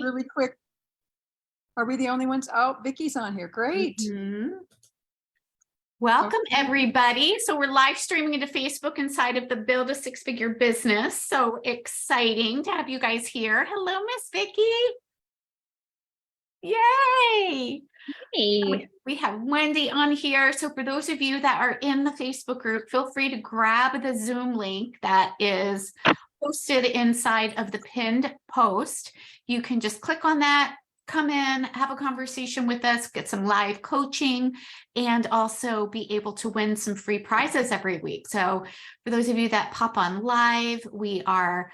really quick. Are we the only ones? Oh, Vicky's on here. Great. Welcome, everybody. So we're live streaming into Facebook inside of the Build a Six-Figure Business. So exciting to have you guys here. Hello, Miss Vicky. Yay. Hey. We have Wendy on here. So for those of you that are in the Facebook group, feel free to grab the Zoom link that is posted inside of the pinned post. You can just click on that, come in, have a conversation with us, get some live coaching, and also be able to win some free prizes every week. So for those of you that pop on live, we are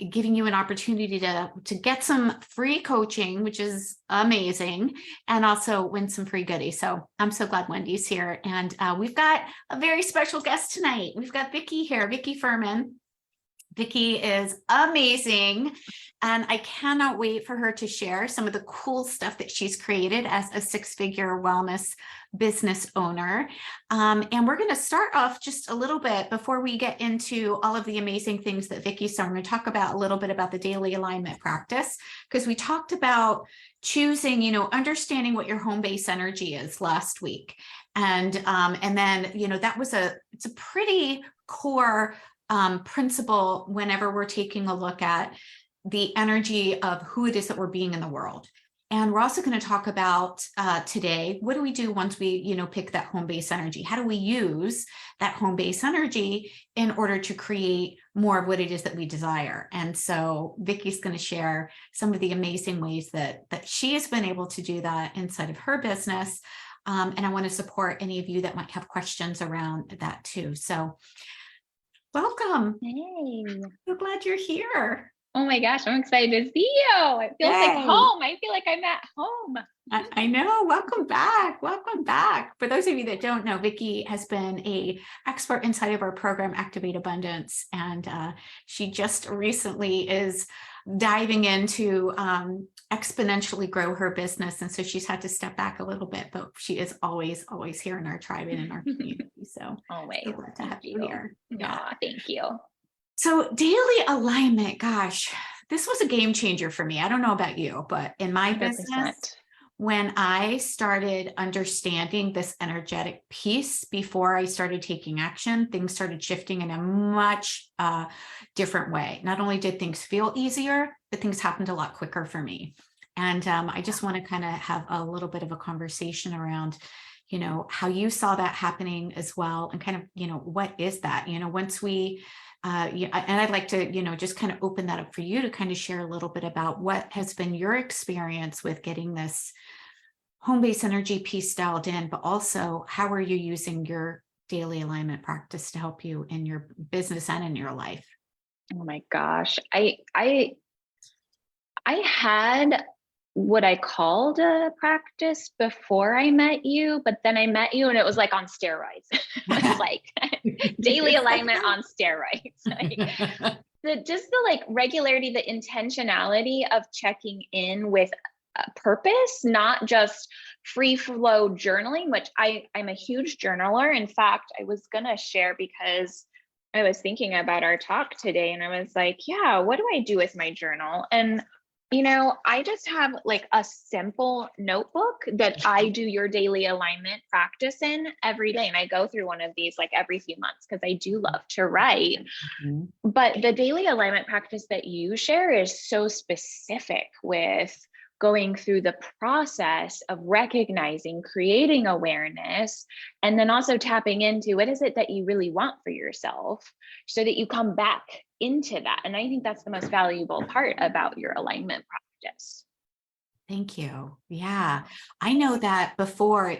giving you an opportunity to get some free coaching, which is amazing, and also win some free goodies. So I'm so glad Wendy's here. And we've got a very special guest tonight. We've got Vicky here, Vicky Furman. Vicky is amazing, and I cannot wait for her to share some of the cool stuff that she's created as a six-figure wellness business owner. And we're going to start off just a little bit before we get into all of the amazing things that Vicky's done. We're going to talk about a little bit about the daily alignment practice, because we talked about choosing, understanding what your home base energy is last week. And then, it's a pretty core principle whenever we're taking a look at the energy of who it is that we're being in the world. And we're also going to talk about today, what do we do once we, pick that home base energy? How do we use that home base energy in order to create more of what it is that we desire? And so Vicky's going to share some of the amazing ways that she has been able to do that inside of her business. And I want to support any of you that might have questions around that too. So welcome. Hey. So glad you're here. Oh my gosh, I'm excited to see you. It feels like home. I feel like I'm at home. I know. Welcome back. Welcome back. For those of you that don't know, Vicky has been an expert inside of our program, Activate Abundance. And she just recently is diving into exponentially grow her business. And so she's had to step back a little bit, but she is always here in our tribe and in our community. So always so glad to have you here. Yeah, thank you. So daily alignment, gosh, this was a game changer for me. I don't know about you, but in my 100%. business, when I started understanding this energetic piece before I started taking action, things started shifting in a much different way. Not only did things feel easier, but things happened a lot quicker for me. And I just want to kind of have a little bit of a conversation around, how you saw that happening as well. And kind of, what is that? Once we, and I'd like to, just kind of open that up for you to kind of share a little bit about what has been your experience with getting this home base energy piece dialed in, but also how are you using your daily alignment practice to help you in your business and in your life? Oh my gosh. I had what I called a practice before I met you, but then I met you and it was like on steroids. It was like daily alignment on steroids. Just the regularity, the intentionality of checking in with a purpose, not just free flow journaling, which I'm a huge journaler. In fact, I was going to share because I was thinking about our talk today and I was like, yeah, what do I do with my journal? And I just have a simple notebook that I do your daily alignment practice in every day. And I go through one of these every few months because I do love to write. Mm-hmm. But the daily alignment practice that you share is so specific with going through the process of recognizing, creating awareness, and then also tapping into what is it that you really want for yourself so that you come back into that. And I think that's the most valuable part about your alignment practice. Thank you. Yeah, I know that before I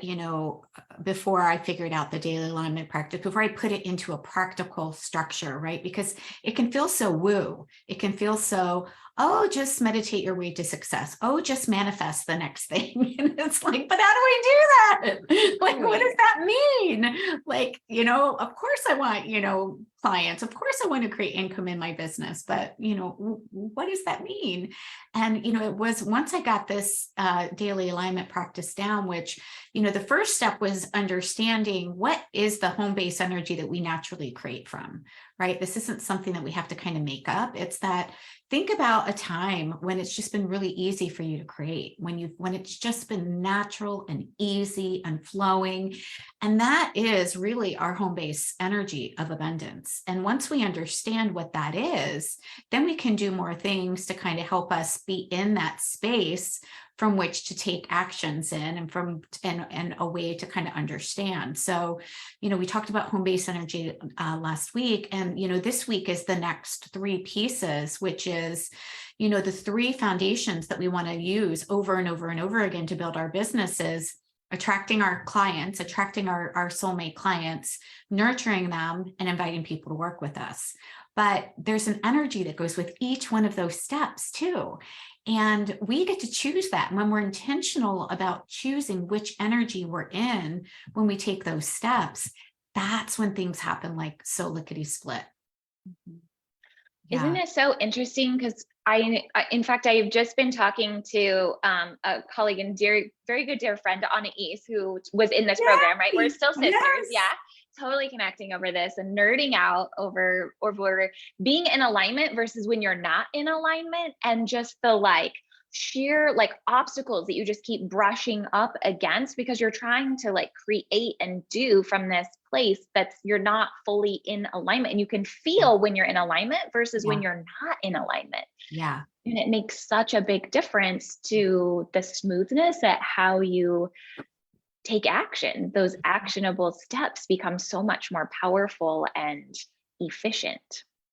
figured out the daily alignment practice, before I put it into a practical structure, right? Because it can feel so woo. It can feel so, oh, just meditate your way to success. Oh, just manifest the next thing. And it's like, but how do we do that? What does that mean? Of course I want, clients. Of course I want to create income in my business, but, what does that mean? And, it was once I got this daily alignment practice down, which, the first step was understanding what is the home base energy that we naturally create from, right? This isn't something that we have to kind of make up. It's that, think about a time when it's just been really easy for you to create, when it's just been natural and easy and flowing. And that is really our home base energy of abundance. And once we understand what that is, then we can do more things to kind of help us be in that space from which to take actions in, and a way to kind of understand. So, we talked about home base energy last week, and, this week is the next 3 pieces, which is, the 3 foundations that we want to use over and over and over again to build our businesses: attracting our clients, attracting our soulmate clients, nurturing them, and inviting people to work with us. But there's an energy that goes with each one of those steps too. And we get to choose that. And when we're intentional about choosing which energy we're in, when we take those steps, that's when things happen like so lickety split. Isn't it so interesting? Because in fact, I have just been talking to a colleague and very good dear friend, Anna East, who was in this program, right? We're still sisters. Yes. Yeah. Totally connecting over this and nerding out over being in alignment versus when you're not in alignment, and just the sheer obstacles that you just keep brushing up against because you're trying to create and do from this place that's you're not fully in alignment. And you can feel when you're in alignment versus when you're not in alignment. Yeah. And it makes such a big difference to the smoothness at how you take action. Those actionable steps become so much more powerful and efficient.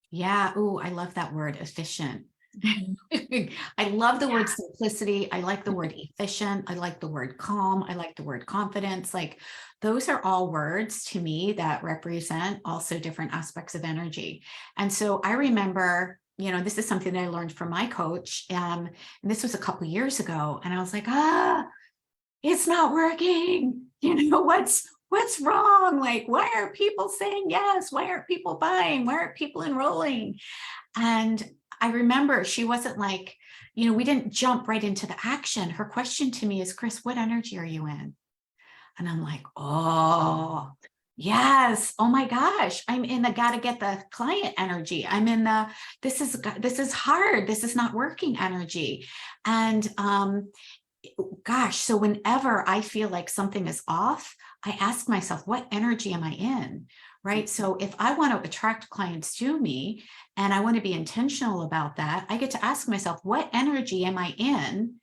Yeah. Oh, I love that word, efficient. I love the word simplicity. I like the word efficient. I like the word calm. I like the word confidence. Those are all words to me that represent also different aspects of energy. And so I remember, this is something that I learned from my coach. And this was a couple of years ago. And I was like, it's not working. What's wrong? Why are people saying yes? Why aren't people buying? Why aren't people enrolling? And I remember she wasn't we didn't jump right into the action. Her question to me is, Chris, what energy are you in? And I'm like, oh, yes. Oh my gosh. I'm in the gotta get the client energy. I'm in the, this is hard. This is not working energy. And, gosh, so whenever I feel like something is off, I ask myself, what energy am I in? Right. So if I want to attract clients to me and I want to be intentional about that, I get to ask myself, what energy am I in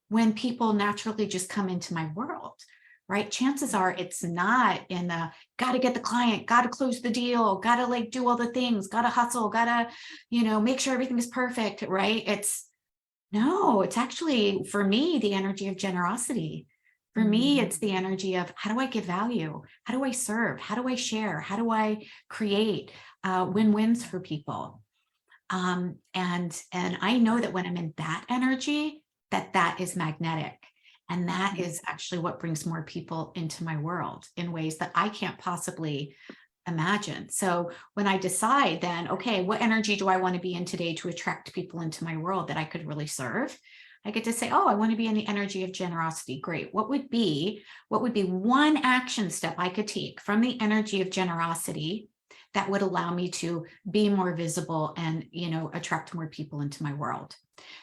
when people naturally just come into my world? Right. Chances are it's not in the got to get the client, got to close the deal, got to do all the things, got to hustle, got to, make sure everything is perfect. Right. No, it's actually, for me, the energy of generosity. For me, it's the energy of how do I give value? How do I serve? How do I share? How do I create win-wins for people? And I know that when I'm in that energy, that is magnetic. And that is actually what brings more people into my world in ways that I can't possibly imagine. So when I decide then, okay, what energy do I want to be in today to attract people into my world that I could really serve? I get to say, oh, I want to be in the energy of generosity. Great. What would be one action step I could take from the energy of generosity that would allow me to be more visible and, attract more people into my world?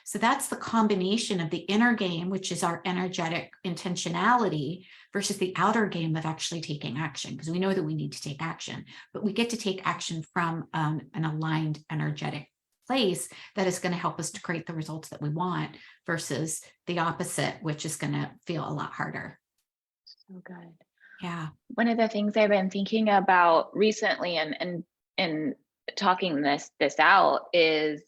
So that's the combination of the inner game, which is our energetic intentionality, versus the outer game of actually taking action, because we know that we need to take action, but we get to take action from an aligned energetic place that is going to help us to create the results that we want versus the opposite, which is going to feel a lot harder. So good. Yeah. One of the things I've been thinking about recently and talking this out is,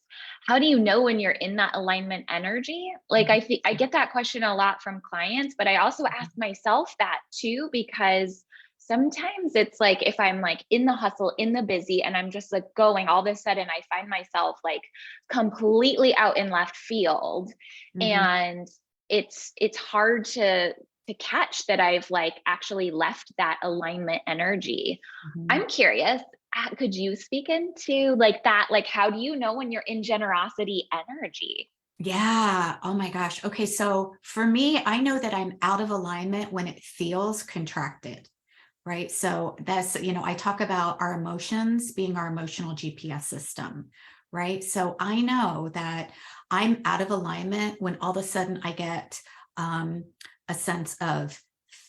how do you know when you're in that alignment energy? I get that question a lot from clients, but I also ask myself that too, because sometimes it's if I'm in the hustle, in the busy, and I'm just going, all of a sudden I find myself completely out in left field. And it's hard to catch that I've actually left that alignment energy. I'm curious, could you speak into that? How do you know when you're in generosity energy? Yeah. Oh my gosh. Okay. So for me, I know that I'm out of alignment when it feels contracted. right? So that's, I talk about our emotions being our emotional GPS system, right? So I know that I'm out of alignment when all of a sudden I get a sense of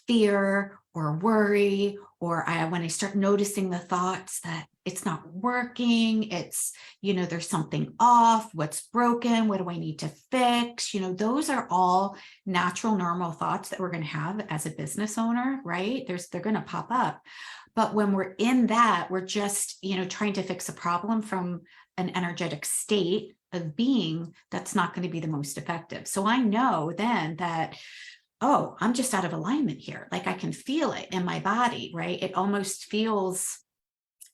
fear or worry, or when I start noticing the thoughts that it's not working, it's, there's something off, what's broken, what do I need to fix? Those are all natural, normal thoughts that we're going to have as a business owner, right? They're going to pop up. But when we're in that, we're just, trying to fix a problem from an energetic state of being that's not going to be the most effective. So I know then that, oh, I'm just out of alignment here. Like I can feel it in my body, right? It almost feels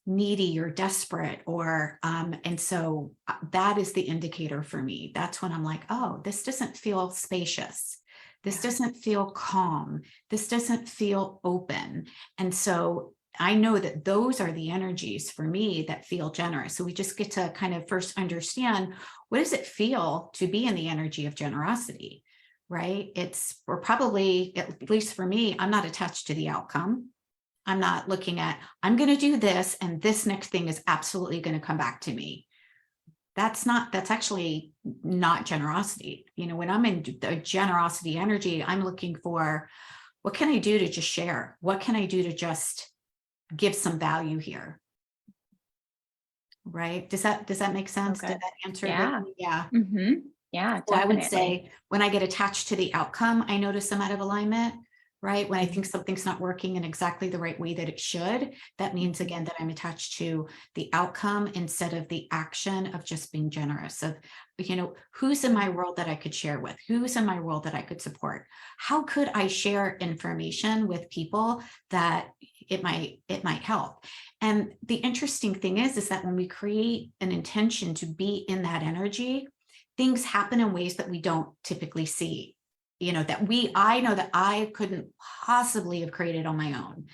needy or desperate, or and so that is the indicator for me. That's when I'm like, oh, this doesn't feel spacious. This doesn't feel calm. This doesn't feel open. And so I know that those are the energies for me that feel generous. So we just get to kind of first understand, what does it feel to be in the energy of generosity, right? We're probably, at least for me, I'm not attached to the outcome. I'm not looking at, I'm going to do this and this next thing is absolutely going to come back to me. That's actually not generosity. When I'm in the generosity energy, I'm looking for, what can I do to just share? What can I do to just give some value here? Right? Does that make sense? Okay. Did that answer? Yeah. Yeah. Mm-hmm. Yeah, So I would definitely. say when I get attached to the outcome, I notice I'm out of alignment, right? When I think something's not working in exactly the right way that it should, that means again that I'm attached to the outcome instead of the action of just being generous. Of, who's in my world that I could share with? Who's in my world that I could support? How could I share information with people that it might help? And the interesting thing is that when we create an intention to be in that energy, things happen in ways that we don't typically see, I know that I couldn't possibly have created on my own.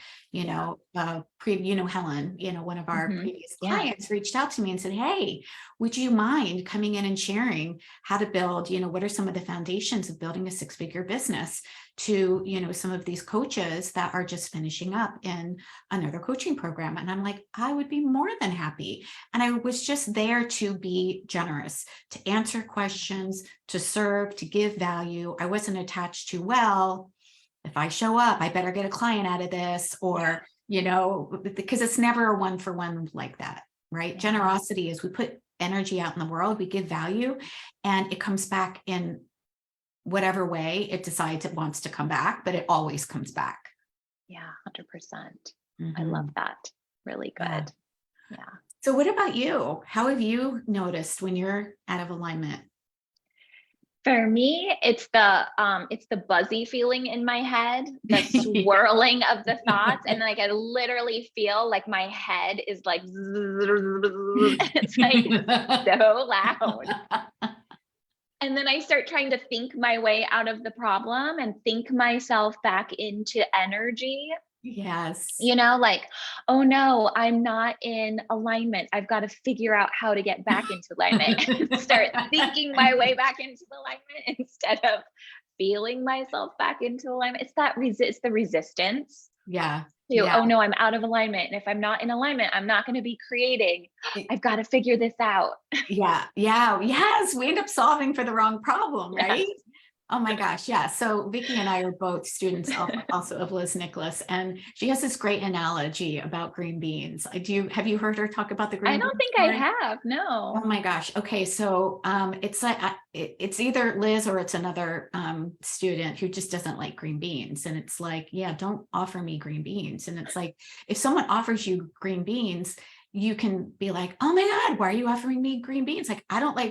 Helen, one of our previous clients reached out to me and said, hey, would you mind coming in and sharing how to build, what are some of the foundations of building a 6-figure business to, some of these coaches that are just finishing up in another coaching program. And I'm like, I would be more than happy. And I was just there to be generous, to answer questions, to serve, to give value. I wasn't attached to, well, if I show up, I better get a client out of this, or, because it's never a one-for-one like that, right? Generosity is we put energy out in the world, we give value, and it comes back in whatever way it decides it wants to come back, but it always comes back. Yeah, 100%. I love that. Really good. Yeah. So what about you? How have you noticed when you're out of alignment? For me, it's the buzzy feeling in my head, the swirling of the thoughts. And like, I literally feel like my head is like, it's like so loud. And then I start trying to think my way out of the problem and think myself back into energy. Yes. Like, oh no, I'm not in alignment. I've got to figure out how to get back into alignment and start thinking my way back into alignment instead of feeling myself back into alignment. It's the resistance. Yeah. Oh no, I'm out of alignment. And if I'm not in alignment, I'm not going to be creating. I've got to figure this out. Yeah. Yes. We end up solving for the wrong problem, right? Yes. Oh my gosh. Yeah. So Vicki and I are both students also of Liz Nicholas, and she has this great analogy about green beans. Have you heard her talk about the green beans? I don't think I have. No. Oh my gosh. Okay. So it's like, it's either Liz or it's another student who just doesn't like green beans. And it's like, yeah, don't offer me green beans. And it's like, if someone offers you green beans, you can be like, oh my God, why are you offering me green beans? Like,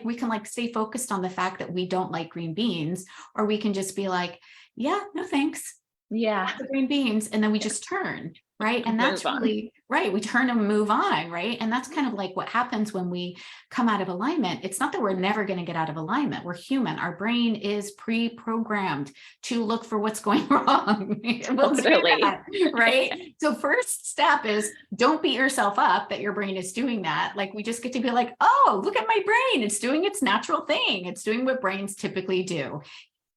we can stay focused on the fact that we don't like green beans, or we can just be like, yeah, no, thanks. Yeah. The green beans. And then we just turn, right? And that's really right. We turn and move on, right? And that's kind of like what happens when we come out of alignment. It's not that we're never going to get out of alignment. We're human. Our brain is pre-programmed to look for what's going wrong. We'll do that, right? So first step is don't beat yourself up that your brain is doing that. Like, we just get to be like, oh, look at my brain. It's doing its natural thing. It's doing what brains typically do.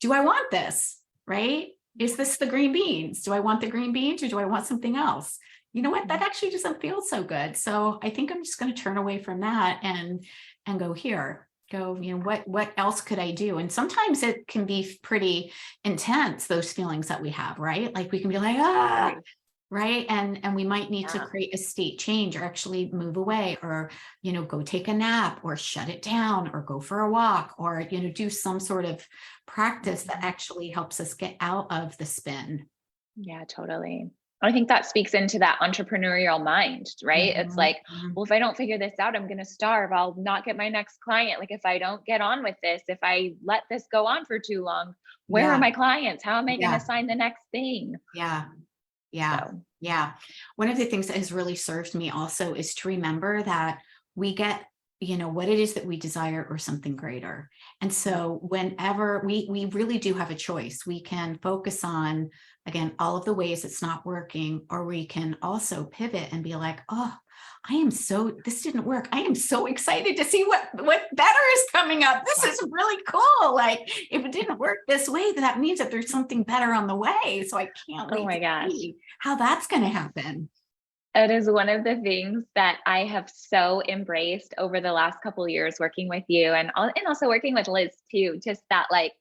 Do I want this? Right? is this the green beans? Do I want the green beans or do I want something else? You know what? That actually doesn't feel so good. So I think I'm just going to turn away from that and go here. Go, you know, what else could I do? And sometimes it can be pretty intense, those feelings that we have, right? Like we can be like, ah, right. And we might need to create a state change or actually move away or, you know, go take a nap or shut it down or go for a walk or, you know, do some sort of practice that actually helps us get out of the spin. Yeah, totally. I think that speaks into that entrepreneurial mind, right? It's like, well, if I don't figure this out, I'm going to starve. I'll not get my next client. Like if I don't get on with this, if I let this go on for too long, where are my clients? How am I going to sign the next thing? Yeah. Yeah. So. Yeah. One of the things that has really served me also is to remember that we get, you know, what it is that we desire or something greater. And so whenever we really do have a choice, we can focus on, again, all of the ways it's not working, or we can also pivot and be like, oh, this didn't work. I am so excited to see what better is coming up. This is really cool. Like if it didn't work this way, that means that there's something better on the way. So I can't wait to see how that's going to happen. It is one of the things that I have so embraced over the last couple of years working with you and also working with Liz too, just that like,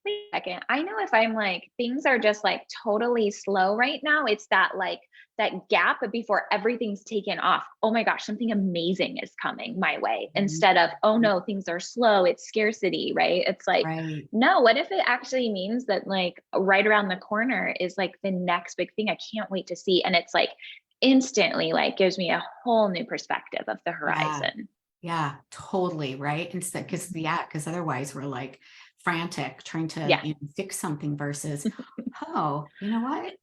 wait a second, I know if I'm like, things are just like totally slow right now, it's that like that gap before everything's taken off. Oh my gosh, something amazing is coming my way instead of, oh no, things are slow. It's scarcity, right? It's like, no, what if it actually means that like right around the corner is like the next big thing I can't wait to see. And it's like, instantly like gives me a whole new perspective of the horizon. Yeah, totally. Right. Instead, because otherwise we're like frantic trying to you know, fix something versus, oh, you know what?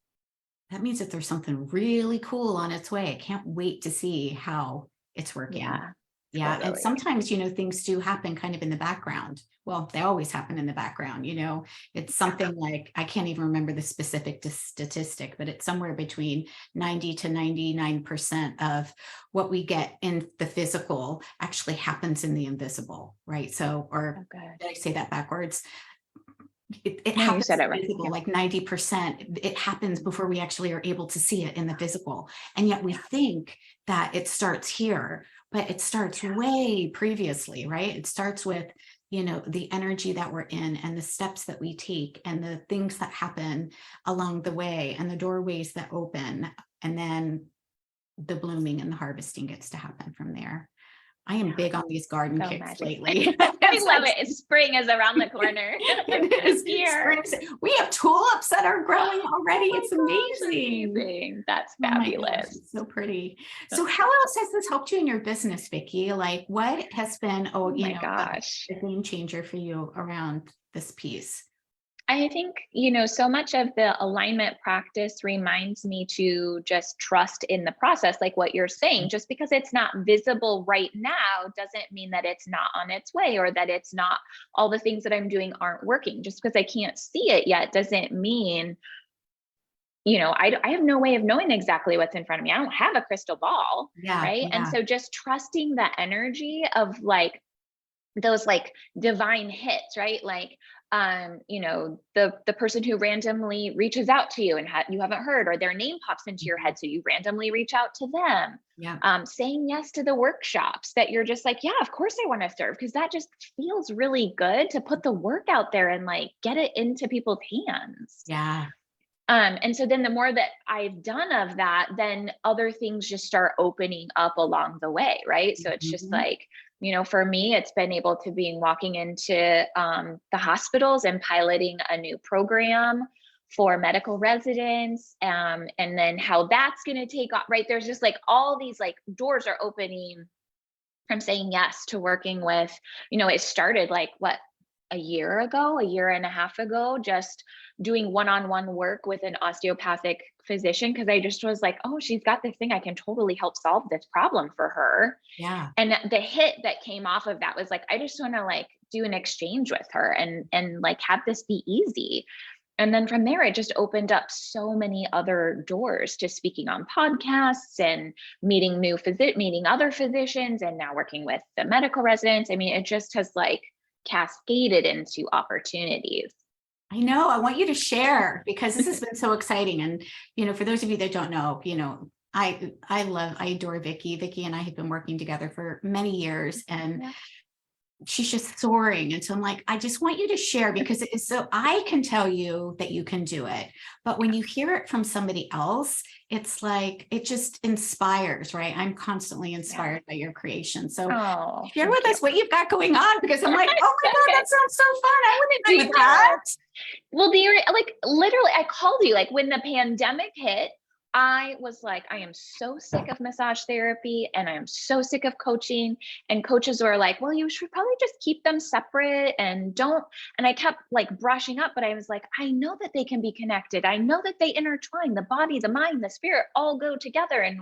That means that there's something really cool on its way. I can't wait to see how it's working. Yeah. Totally. And sometimes, you know, things do happen kind of in the background. Well, they always happen in the background, you know, it's something like, I can't even remember the specific statistic, but it's somewhere between 90 to 99% of what we get in the physical actually happens in the invisible, right? So, or did I say that backwards? It happens, you said it right. Like 90%, it happens before we actually are able to see it in the physical. And yet we think that it starts here, but it starts way previously, right? It starts with, you know, the energy that we're in and the steps that we take and the things that happen along the way and the doorways that open. And then the blooming and the harvesting gets to happen from there. I am big on these garden kicks lately. I love it. Spring is around the corner. It is here. We have tulips that are growing already. It's amazing. That's fabulous. Oh gosh, it's so pretty. So how else has this helped you in your business, Vicki? Like what has been, a game changer for you around this piece? I think, you know, so much of the alignment practice reminds me to just trust in the process, like what you're saying. Just because it's not visible right now doesn't mean that it's not on its way or that it's not, all the things that I'm doing aren't working. Just because I can't see it yet doesn't mean, you know, I have no way of knowing exactly what's in front of me. I don't have a crystal ball, right? And so just trusting the energy of like those like divine hits, right? Like, you know, the person who randomly reaches out to you and you haven't heard, or their name pops into your head, so you randomly reach out to them. Saying yes to the workshops that you're just like, yeah, of course I want to serve, because that just feels really good to put the work out there and like get it into people's hands. And so then the more that I've done of that, then other things just start opening up along the way, right? So it's just like, you know, for me, it's been able to be walking into the hospitals and piloting a new program for medical residents, and then how that's going to take off, right? There's just like all these like doors are opening from saying yes to working with, you know, it started like a year and a half ago, just doing one-on-one work with an osteopathic physician, because I just was like, oh, she's got this thing, I can totally help solve this problem for her. And the hit that came off of that was like, I just want to like do an exchange with her and like have this be easy. And then from there, it just opened up so many other doors to speaking on podcasts and meeting other physicians, and now working with the medical residents. I mean, it just has like cascaded into opportunities. I know. I want you to share because this has been so exciting. And, for those of you that don't know, I adore Vicky. Vicky and I have been working together for many years, and Yeah. she's just soaring. And so I'm like, I just want you to share, because it is so, I can tell you that you can do it, but when you hear it from somebody else, it's like, it just inspires, right? I'm constantly inspired by your creation. So Oh, share thank with you. us what you've got going on, because I'm like, oh my God, Okay. that sounds so fun. I want to I do know. that. Well, like literally, I called you like when the pandemic hit. I was like, I am so sick of massage therapy and I am so sick of coaching. And coaches were like, well, you should probably just keep them separate and don't. And I kept like brushing up, but I was like, I know that they can be connected. I know that they intertwine. The body, the mind, the spirit all go together. And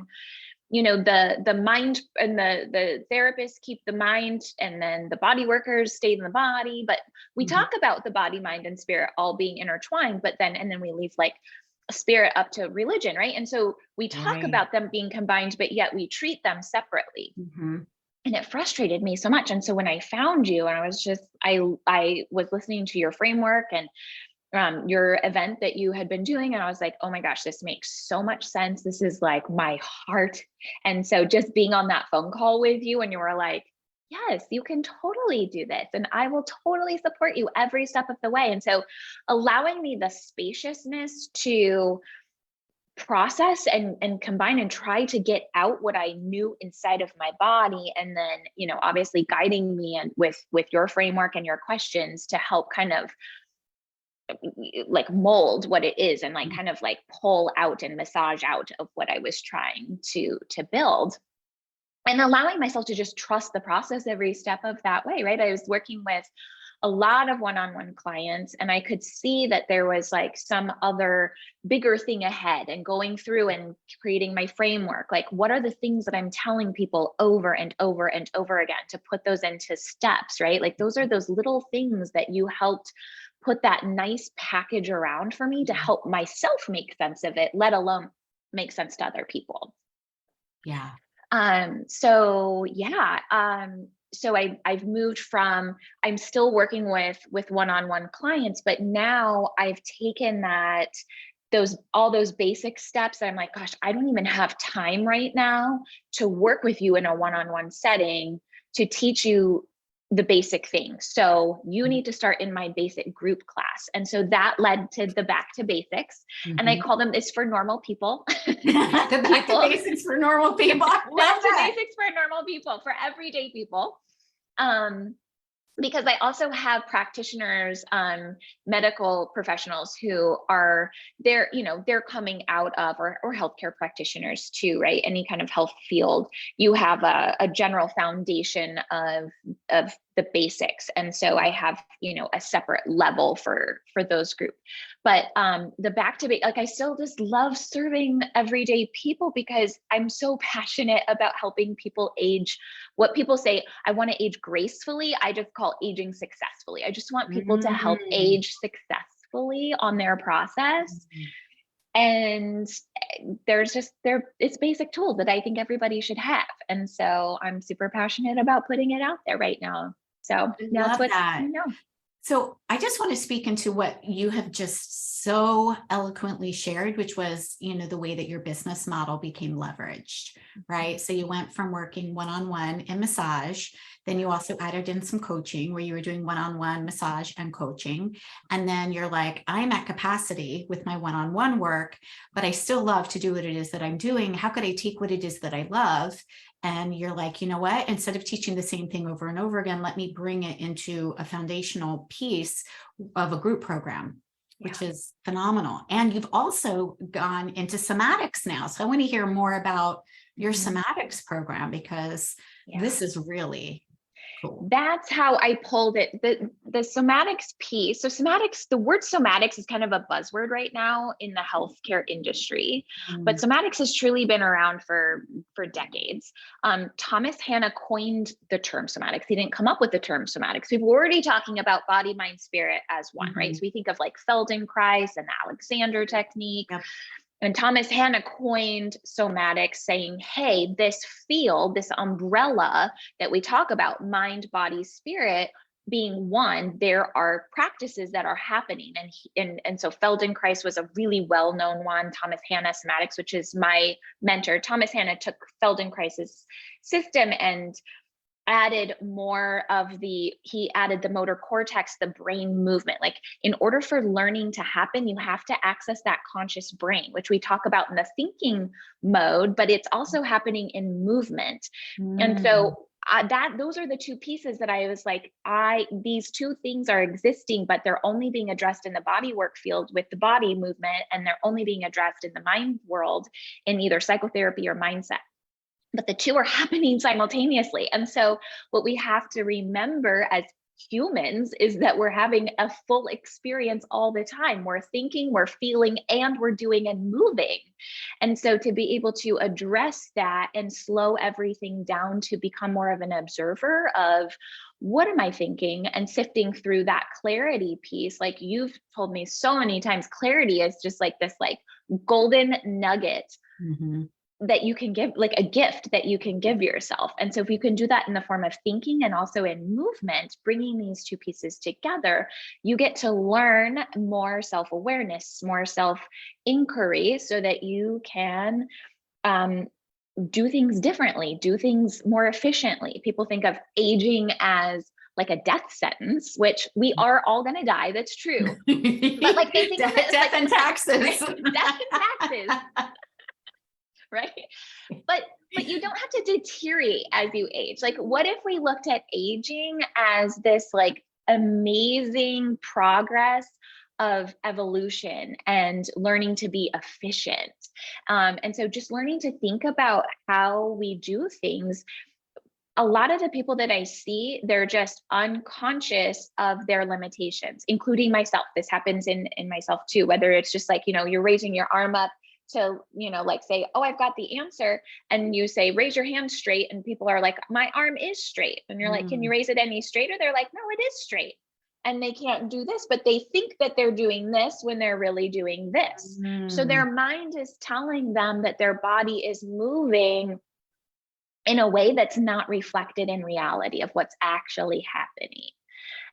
the mind and the therapists keep the mind, and then the body workers stay in the body. But we talk about the body, mind, and spirit all being intertwined, and then we leave like spirit up to religion, right? And so we talk about them being combined, but yet we treat them separately. And it frustrated me so much. And so when I found you, and I was listening to your framework and your event that you had been doing, and I was like, oh my gosh, this makes so much sense. This is like my heart. And so just being on that phone call with you, and you were like, yes, you can totally do this, and I will totally support you every step of the way. And so allowing me the spaciousness to process and combine and try to get out what I knew inside of my body, and then obviously guiding me and with your framework and your questions to help kind of like mold what it is, and like kind of like pull out and massage out of what I was trying to build, and allowing myself to just trust the process every step of that way, right? I was working with a lot of one-on-one clients, and I could see that there was like some other bigger thing ahead, and going through and creating my framework. Like, what are the things that I'm telling people over and over and over again, to put those into steps, right? Like those are those little things that you helped put that nice package around for me to help myself make sense of it, let alone make sense to other people. Yeah. So I've moved from, I'm still working with one-on-one clients, but now I've taken all those basic steps. I'm like, gosh, I don't even have time right now to work with you in a one-on-one setting to teach you the basic things. So you need to start in my basic group class. And so that led to the back to basics. And I call them this for normal people. The back to basics for normal people. Back to basics for normal people, for everyday people. Because I also have practitioners, medical professionals who are they're coming out of, or healthcare practitioners too, right? Any kind of health field, you have a general foundation of the basics. And so I have, a separate level for those groups. But the back to basics, like I still just love serving everyday people, because I'm so passionate about helping people age. What people say, I want to age gracefully, I just call aging successfully. I just want people to help age successfully on their process. And it's basic tools that I think everybody should have. And so I'm super passionate about putting it out there right now. So that's what I know. So I just want to speak into what you have just so eloquently shared, which was, the way that your business model became leveraged, right? So you went from working one-on-one in massage, then you also added in some coaching where you were doing one-on-one massage and coaching. And then you're like, I'm at capacity with my one-on-one work, but I still love to do what it is that I'm doing. How could I take what it is that I love? And you're like, you know what, instead of teaching the same thing over and over again, let me bring it into a foundational piece of a group program, which is phenomenal. And you've also gone into somatics now. So I want to hear more about your somatics program, because this is really cool. That's how I pulled it. The somatics piece. So somatics, the word somatics is kind of a buzzword right now in the healthcare industry, but somatics has truly been around for decades. Thomas Hanna coined the term somatics. He didn't come up with the term somatics. People were already talking about body, mind, spirit as one, right? So we think of like Feldenkrais and the Alexander technique. Yep. And Thomas Hanna coined somatics, saying, hey, this field, this umbrella that we talk about, mind, body, spirit, being one, there are practices that are happening. And so Feldenkrais was a really well-known one. Thomas Hanna somatics, which is my mentor. Thomas Hanna took Feldenkrais's system and added more of he added the motor cortex, the brain movement. Like, in order for learning to happen, you have to access that conscious brain, which we talk about in the thinking mode, but it's also happening in movement. And so those are the two pieces that I was like, these two things are existing, but they're only being addressed in the body work field with the body movement, and they're only being addressed in the mind world in either psychotherapy or mindset. But the two are happening simultaneously. And so what we have to remember as humans is that we're having a full experience all the time. We're thinking, we're feeling, and we're doing and moving. And so to be able to address that and slow everything down to become more of an observer of, what am I thinking, and sifting through that clarity piece. Like you've told me so many times, clarity is just like this like golden nugget that you can give, like a gift that you can give yourself. And so if you can do that in the form of thinking and also in movement, bringing these two pieces together, you get to learn more self-awareness, more self-inquiry, so that you can do things differently, do things more efficiently. People think of aging as like a death sentence, which we are all going to die. That's true. But like they think death and taxes. Death and taxes. Right? But you don't have to deteriorate as you age. Like, what if we looked at aging as this like amazing progress of evolution and learning to be efficient? And so just learning to think about how we do things. A lot of the people that I see, they're just unconscious of their limitations, including myself. This happens in myself too, whether it's just like, you're raising your arm up to, like say, oh, I've got the answer. And you say, raise your hand straight. And people are like, my arm is straight. And you're like, can you raise it any straighter? They're like, no, it is straight. And they can't do this, but they think that they're doing this when they're really doing this. So their mind is telling them that their body is moving in a way that's not reflected in reality of what's actually happening.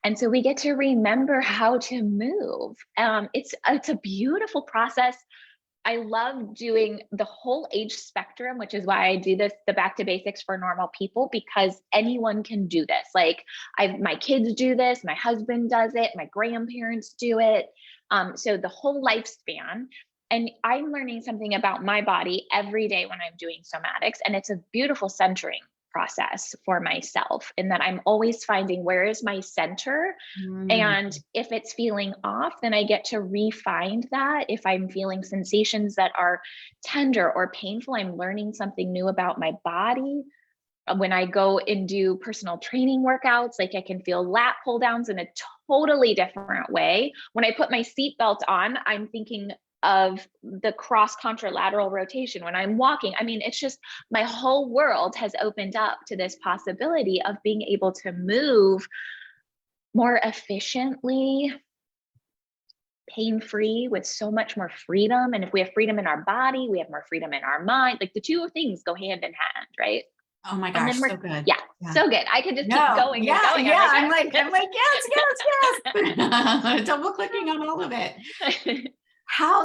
And so we get to remember how to move. It's a beautiful process. I love doing the whole age spectrum, which is why I do this, the back to basics for normal people, because anyone can do this. Like my kids do this, my husband does it, my grandparents do it. So the whole lifespan. And I'm learning something about my body every day when I'm doing somatics. And it's a beautiful centering process for myself, in that I'm always finding, where is my center? And if it's feeling off, then I get to refine that. If I'm feeling sensations that are tender or painful, I'm learning something new about my body. When I go and do personal training workouts, like I can feel lat pull downs in a totally different way. When I put my seatbelt on, I'm thinking of the cross contralateral rotation when I'm walking. I mean, it's just, my whole world has opened up to this possibility of being able to move more efficiently, pain-free, with so much more freedom. And if we have freedom in our body, we have more freedom in our mind. Like the two things go hand in hand, right? Oh my gosh, so good. Yeah, so good. I could just keep going and going. Yeah, I'm like, yes. Double clicking on all of it. How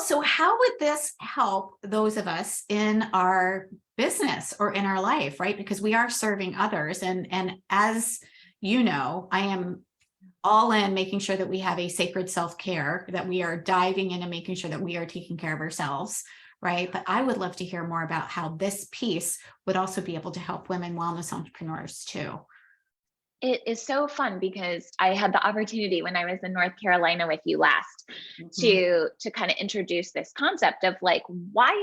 would this help those of us in our business or in our life, right? Because we are serving others. And as you know, I am all in making sure that we have a sacred self-care, that we are diving in and making sure that we are taking care of ourselves, right? But I would love to hear more about how this piece would also be able to help women wellness entrepreneurs too. It is so fun because I had the opportunity when I was in North Carolina with you last to kind of introduce this concept of like, why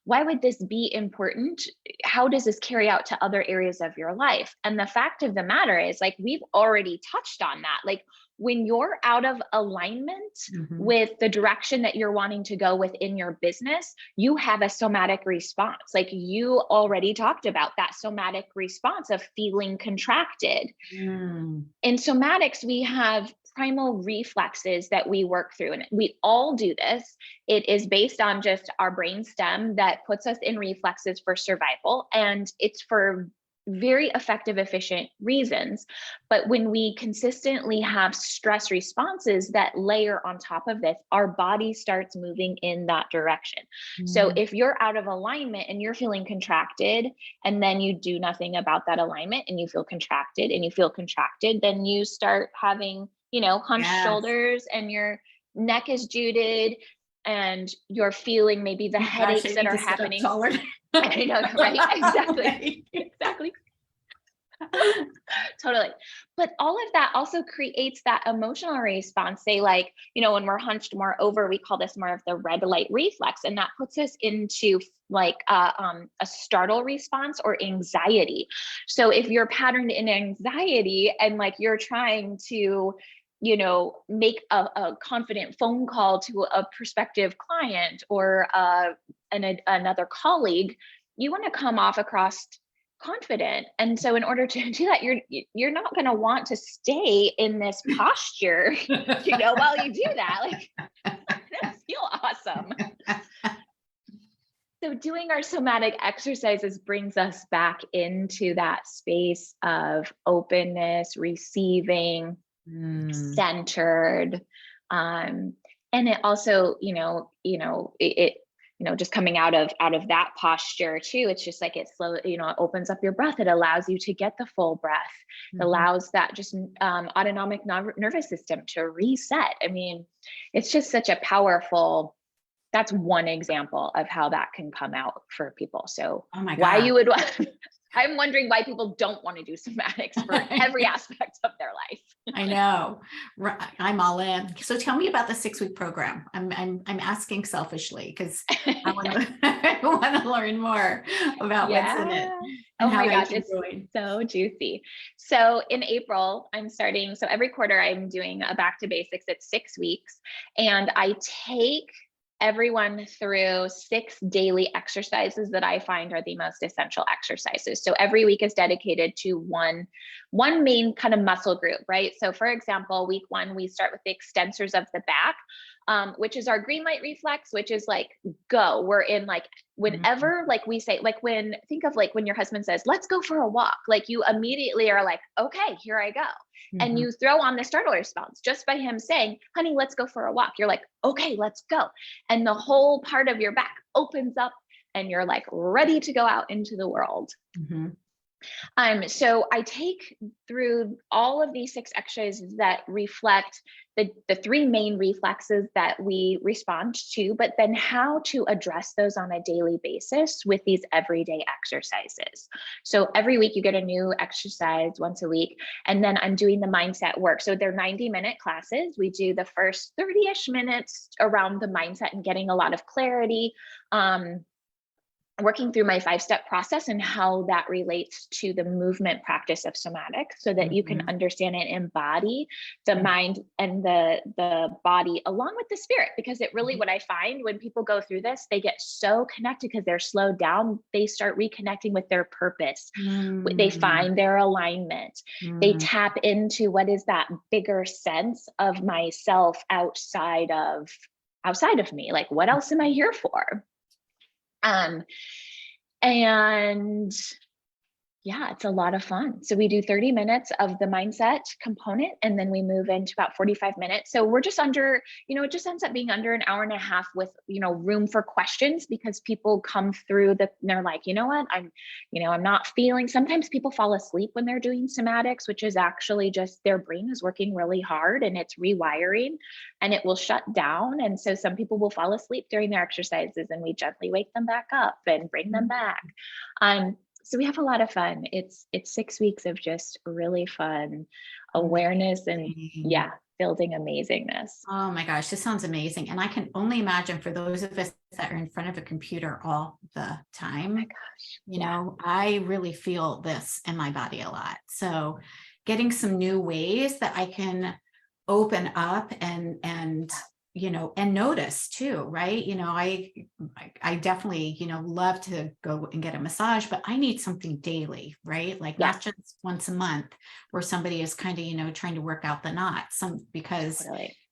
would this be important? How does this carry out to other areas of your life? And the fact of the matter is, like, we've already touched on that. Like, when you're out of alignment with the direction that you're wanting to go within your business, you have a somatic response. Like you already talked about that somatic response of feeling contracted. In somatics, we have primal reflexes that we work through, and we all do this. It is based on just our brain stem that puts us in reflexes for survival, and it's for very effective, efficient reasons. But when we consistently have stress responses that layer on top of this, our body starts moving in that direction. So if you're out of alignment and you're feeling contracted, and then you do nothing about that alignment and you feel contracted and you feel contracted, then you start having, hunched shoulders, and your neck is juded, and you're feeling maybe the headaches that are happening. I know, right? Exactly. Exactly. Totally. But all of that also creates that emotional response. Say, like, when we're hunched more over, we call this more of the red light reflex. And that puts us into like a startle response or anxiety. So if you're patterned in anxiety and like you're trying to make a confident phone call to a prospective client or another colleague, you want to come off across confident. And so in order to do that, you're not going to want to stay in this posture, while you do that. Like, that feel awesome. So doing our somatic exercises brings us back into that space of openness, receiving, centered, and it also, just coming out of that posture too. It's just like it slow, it opens up your breath. It allows you to get the full breath. It allows that just autonomic nervous system to reset. I mean, it's just such a powerful. That's one example of how that can come out for people. So why you would I'm wondering why people don't want to do somatics for every aspect of their life. I know. I'm all in. So tell me about the 6-week program. I'm asking selfishly because I want to learn more about what's in it. Oh my gosh, it's so juicy. So in April, I'm starting. So every quarter I'm doing a back to basics. It's 6 weeks, and I take everyone through 6 daily exercises that I find are the most essential exercises. So every week is dedicated to one main kind of muscle group, right? So for example, week 1, we start with the extensors of the back, which is our green light reflex, which is like, go. We're in like, whenever like we say, like think of like when your husband says, let's go for a walk, like you immediately are like, okay, here I go. And you throw on the startle response just by him saying, honey, let's go for a walk. You're like, okay, let's go. And the whole part of your back opens up and you're like ready to go out into the world. So I take through all of these 6 exercises that reflect the 3 main reflexes that we respond to, but then how to address those on a daily basis with these everyday exercises. So every week you get a new exercise once a week, and then I'm doing the mindset work. So they're 90-minute classes. We do the first 30-ish minutes around the mindset and getting a lot of clarity, working through my 5-step process and how that relates to the movement practice of somatic, so that you can understand and embody the mind and the body along with the spirit. Because it really, what I find when people go through this, they get so connected because they're slowed down. They start reconnecting with their purpose. They find their alignment. They tap into what is that bigger sense of myself outside of me. Like, what else am I here for? And yeah, it's a lot of fun. So we do 30 minutes of the mindset component, and then we move into about 45 minutes. So we're just under, it just ends up being under an hour and a half with, room for questions, because people come through they're like, you know what, I'm not feeling, sometimes people fall asleep when they're doing somatics, which is actually just their brain is working really hard and it's rewiring and it will shut down. And so some people will fall asleep during their exercises, and we gently wake them back up and bring them back. So we have a lot of fun. It's 6 weeks of just really fun awareness and building amazingness. Oh my gosh, this sounds amazing. And I can only imagine for those of us that are in front of a computer all the time, oh my gosh, I really feel this in my body a lot. So getting some new ways that I can open up and and notice too, right? I definitely, love to go and get a massage, but I need something daily, right? Like not just once a month where somebody is kind of, trying to work out the knots, because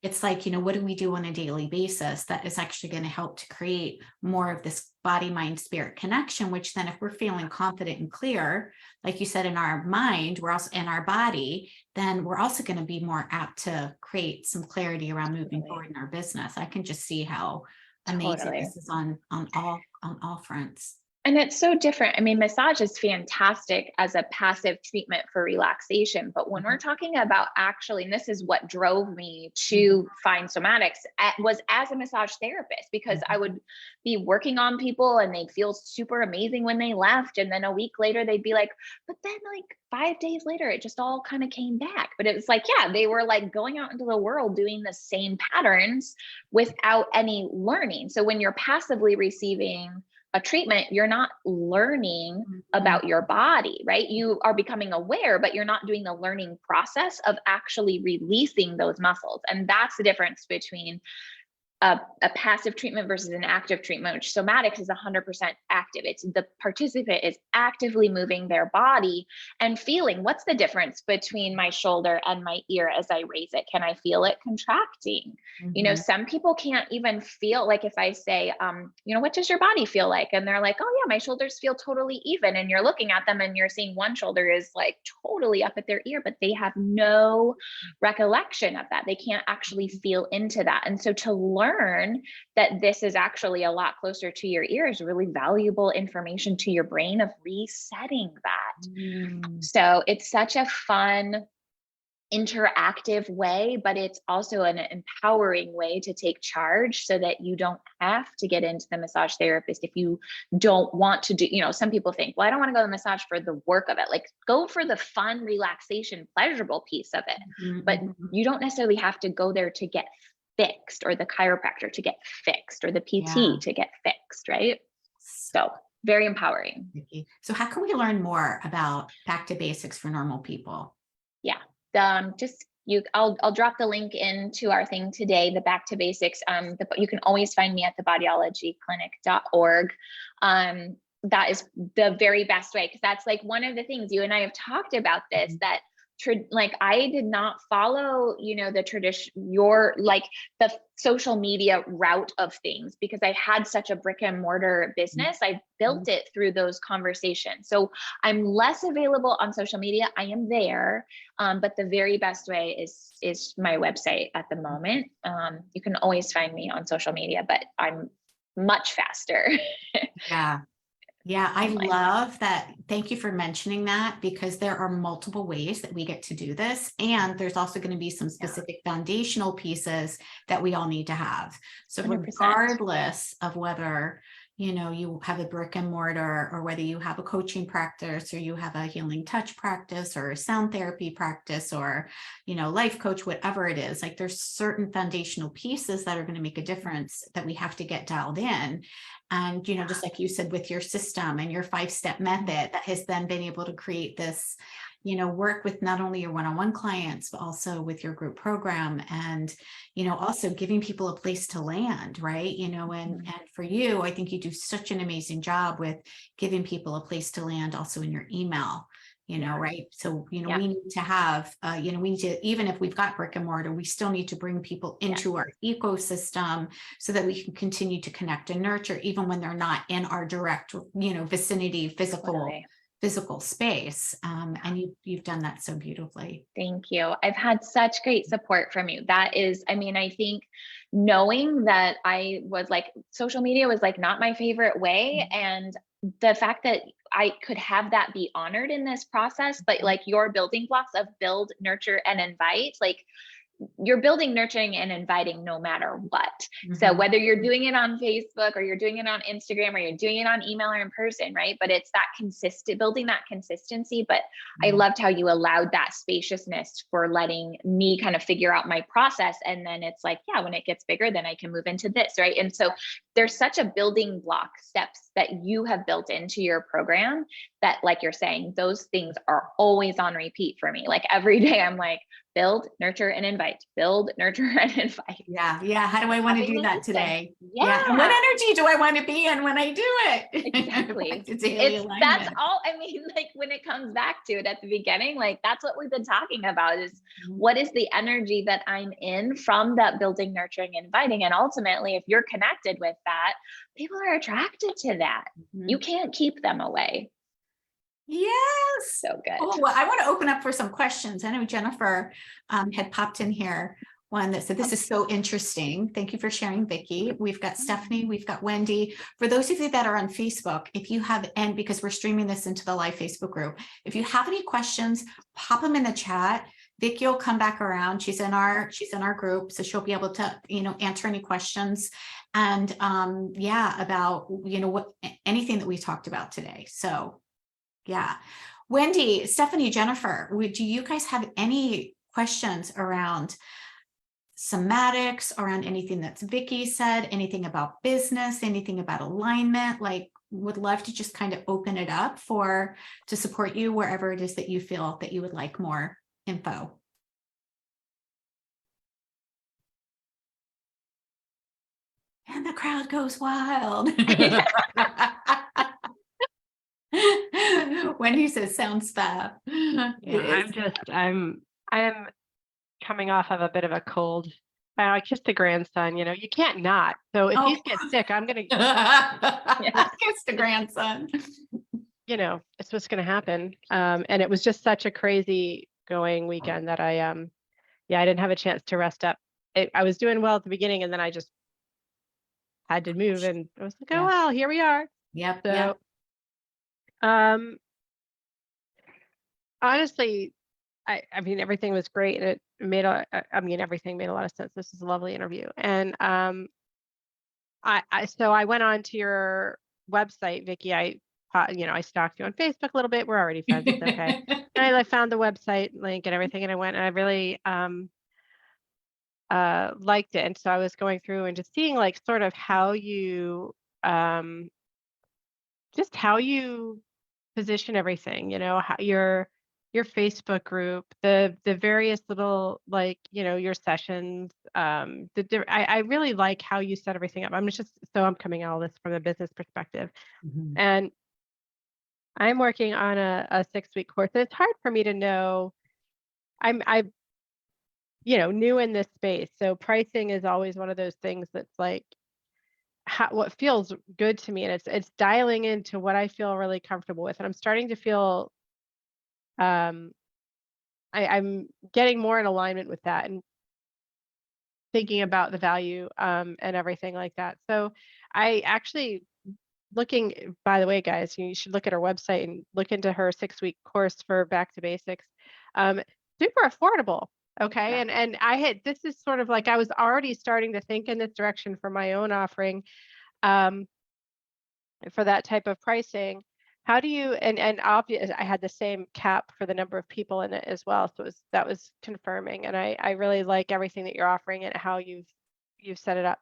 it's like, what do we do on a daily basis that is actually going to help to create more of this body, mind, spirit connection, which then if we're feeling confident and clear, like you said, in our mind, we're also in our body, then we're also going to be more apt to create some clarity around moving forward in our business. I can just see how amazing this is on all fronts. And it's so different. I mean, massage is fantastic as a passive treatment for relaxation. But when we're talking about actually, and this is what drove me to find somatics, was as a massage therapist, because I would be working on people and they'd feel super amazing when they left. And then a week later, they'd be like, but then like 5 days later, it just all kind of came back. But it was like, yeah, they were like going out into the world doing the same patterns without any learning. So when you're passively receiving a treatment, you're not learning about your body, right? You are becoming aware, but you're not doing the learning process of actually releasing those muscles. And that's the difference between a passive treatment versus an active treatment, which somatics is 100% active. It's the participant is actively moving their body and feeling what's the difference between my shoulder and my ear as I raise it. Can I feel it contracting? Some people can't even feel, like if I say, what does your body feel like? And they're like, oh yeah, my shoulders feel totally even. And you're looking at them and you're seeing one shoulder is like totally up at their ear, but they have no recollection of that. They can't actually feel into that. And so to learn that this is actually a lot closer to your ear is really valuable information to your brain of resetting that. So it's such a fun, interactive way, but it's also an empowering way to take charge so that you don't have to get into the massage therapist if you don't want to do, some people think, well, I don't want to go to the massage for the work of it. Like, go for the fun, relaxation, pleasurable piece of it. But you don't necessarily have to go there to get fixed, or the chiropractor to get fixed, or the PT to get fixed, right? So very empowering. So how can we learn more about back to basics for normal people? I'll drop the link into our thing today, the back to basics. You can always find me at thebodyologyclinic.org. That is the very best way, because that's like one of the things you and I have talked about this, that like I did not follow, the tradition, the social media route of things, because I had such a brick and mortar business. I built it through those conversations. So I'm less available on social media. I am there, but the very best way is my website at the moment. You can always find me on social media, but I'm much faster. Yeah, I love that. Thank you for mentioning that, because there are multiple ways that we get to do this. And there's also going to be some specific foundational pieces that we all need to have. So 100%. Regardless of whether, you have a brick and mortar, or whether you have a coaching practice, or you have a healing touch practice, or a sound therapy practice, or, life coach, whatever it is, like there's certain foundational pieces that are going to make a difference that we have to get dialed in. And, just like you said, with your system and your 5-step method that has then been able to create this, work with not only your one-on-one clients, but also with your group program, and, also giving people a place to land, right? And for you, I think you do such an amazing job with giving people a place to land also in your email. Right. So, we need to have, we need to, even if we've got brick and mortar, we still need to bring people into our ecosystem so that we can continue to connect and nurture, even when they're not in our direct, vicinity, physical space. And you've done that so beautifully. Thank you. I've had such great support from you. That is, I think knowing that I was like, social media was like not my favorite way. And the fact that I could have that be honored in this process, but like your building blocks of build, nurture, and invite, like you're building, nurturing, and inviting no matter what. So whether you're doing it on Facebook, or you're doing it on Instagram, or you're doing it on email or in person, right? But it's that building that consistency. But I loved how you allowed that spaciousness for letting me kind of figure out my process. And then it's like, yeah, when it gets bigger, then I can move into this, right? And so there's such a building block steps that you have built into your program that, like you're saying, those things are always on repeat for me. Like every day I'm like, build, nurture, and invite. Build, nurture, and invite. Yeah. Yeah. How do I want to Having do the that system. today? Yeah. And what energy do I want to be in when I do it? Exactly. It's daily That's alignment. all. I mean, like when it comes back to it at the beginning, like that's what we've been talking about is Mhm. what is the energy that I'm in from that building, nurturing, inviting. And ultimately, if you're connected with that, people are attracted to that. You can't keep them away. Yes. So good. Oh, well, I want to open up for some questions. I know Jennifer had popped in here one that said, this is so interesting. Thank you for sharing, Vicki. We've got Stephanie, we've got Wendy. For those of you that are on Facebook, if you have, and because we're streaming this into the live Facebook group, if you have any questions, pop them in the chat. Vicki will come back around. She's in our group, so she'll be able to, answer any questions and yeah, about, what anything that we talked about today. So yeah. Wendy, Stephanie, Jennifer, do you guys have any questions around somatics, around anything that's Vicki said, anything about business, anything about alignment? Like, would love to just kind of open it up to support you wherever it is that you feel that you would like more info. And the crowd goes wild. Wendy says, sounds fab. Yeah, I'm coming off of a bit of a cold. I kissed the grandson, you can't not. So if he gets sick, I'm going to kiss the grandson. It's what's going to happen. And it was just such a crazy going weekend that I didn't have a chance to rest up. I was doing well at the beginning and then I just had to move and I was like, oh, well, here we are. Yep. So, honestly, I mean, everything was great. And it made everything made a lot of sense. This is a lovely interview. And so I went on to your website, Vicki. I stalked you on Facebook a little bit. We're already friends. It's okay. And I found the website link and everything, and I went and I really liked it. And so I was going through and just seeing like sort of how you position everything, how your Facebook group, the various little your sessions. I really like how you set everything up. I'm coming at all this from a business perspective, and I'm working on a 6-week course. And it's hard for me to know. I'm new in this space, so pricing is always one of those things that's like what feels good to me, and it's dialing into what I feel really comfortable with, and I'm starting to feel I'm getting more in alignment with that and thinking about the value and everything like that. So I actually by the way, guys, you should look at her website and look into her 6-week course for Back to Basics. Super affordable. Okay. Yeah. And this is sort of like, I was already starting to think in this direction for my own offering for that type of pricing. How do you, and obvious, I had the same cap for the number of people in it as well. So that was confirming. And I really like everything that you're offering and how you've set it up.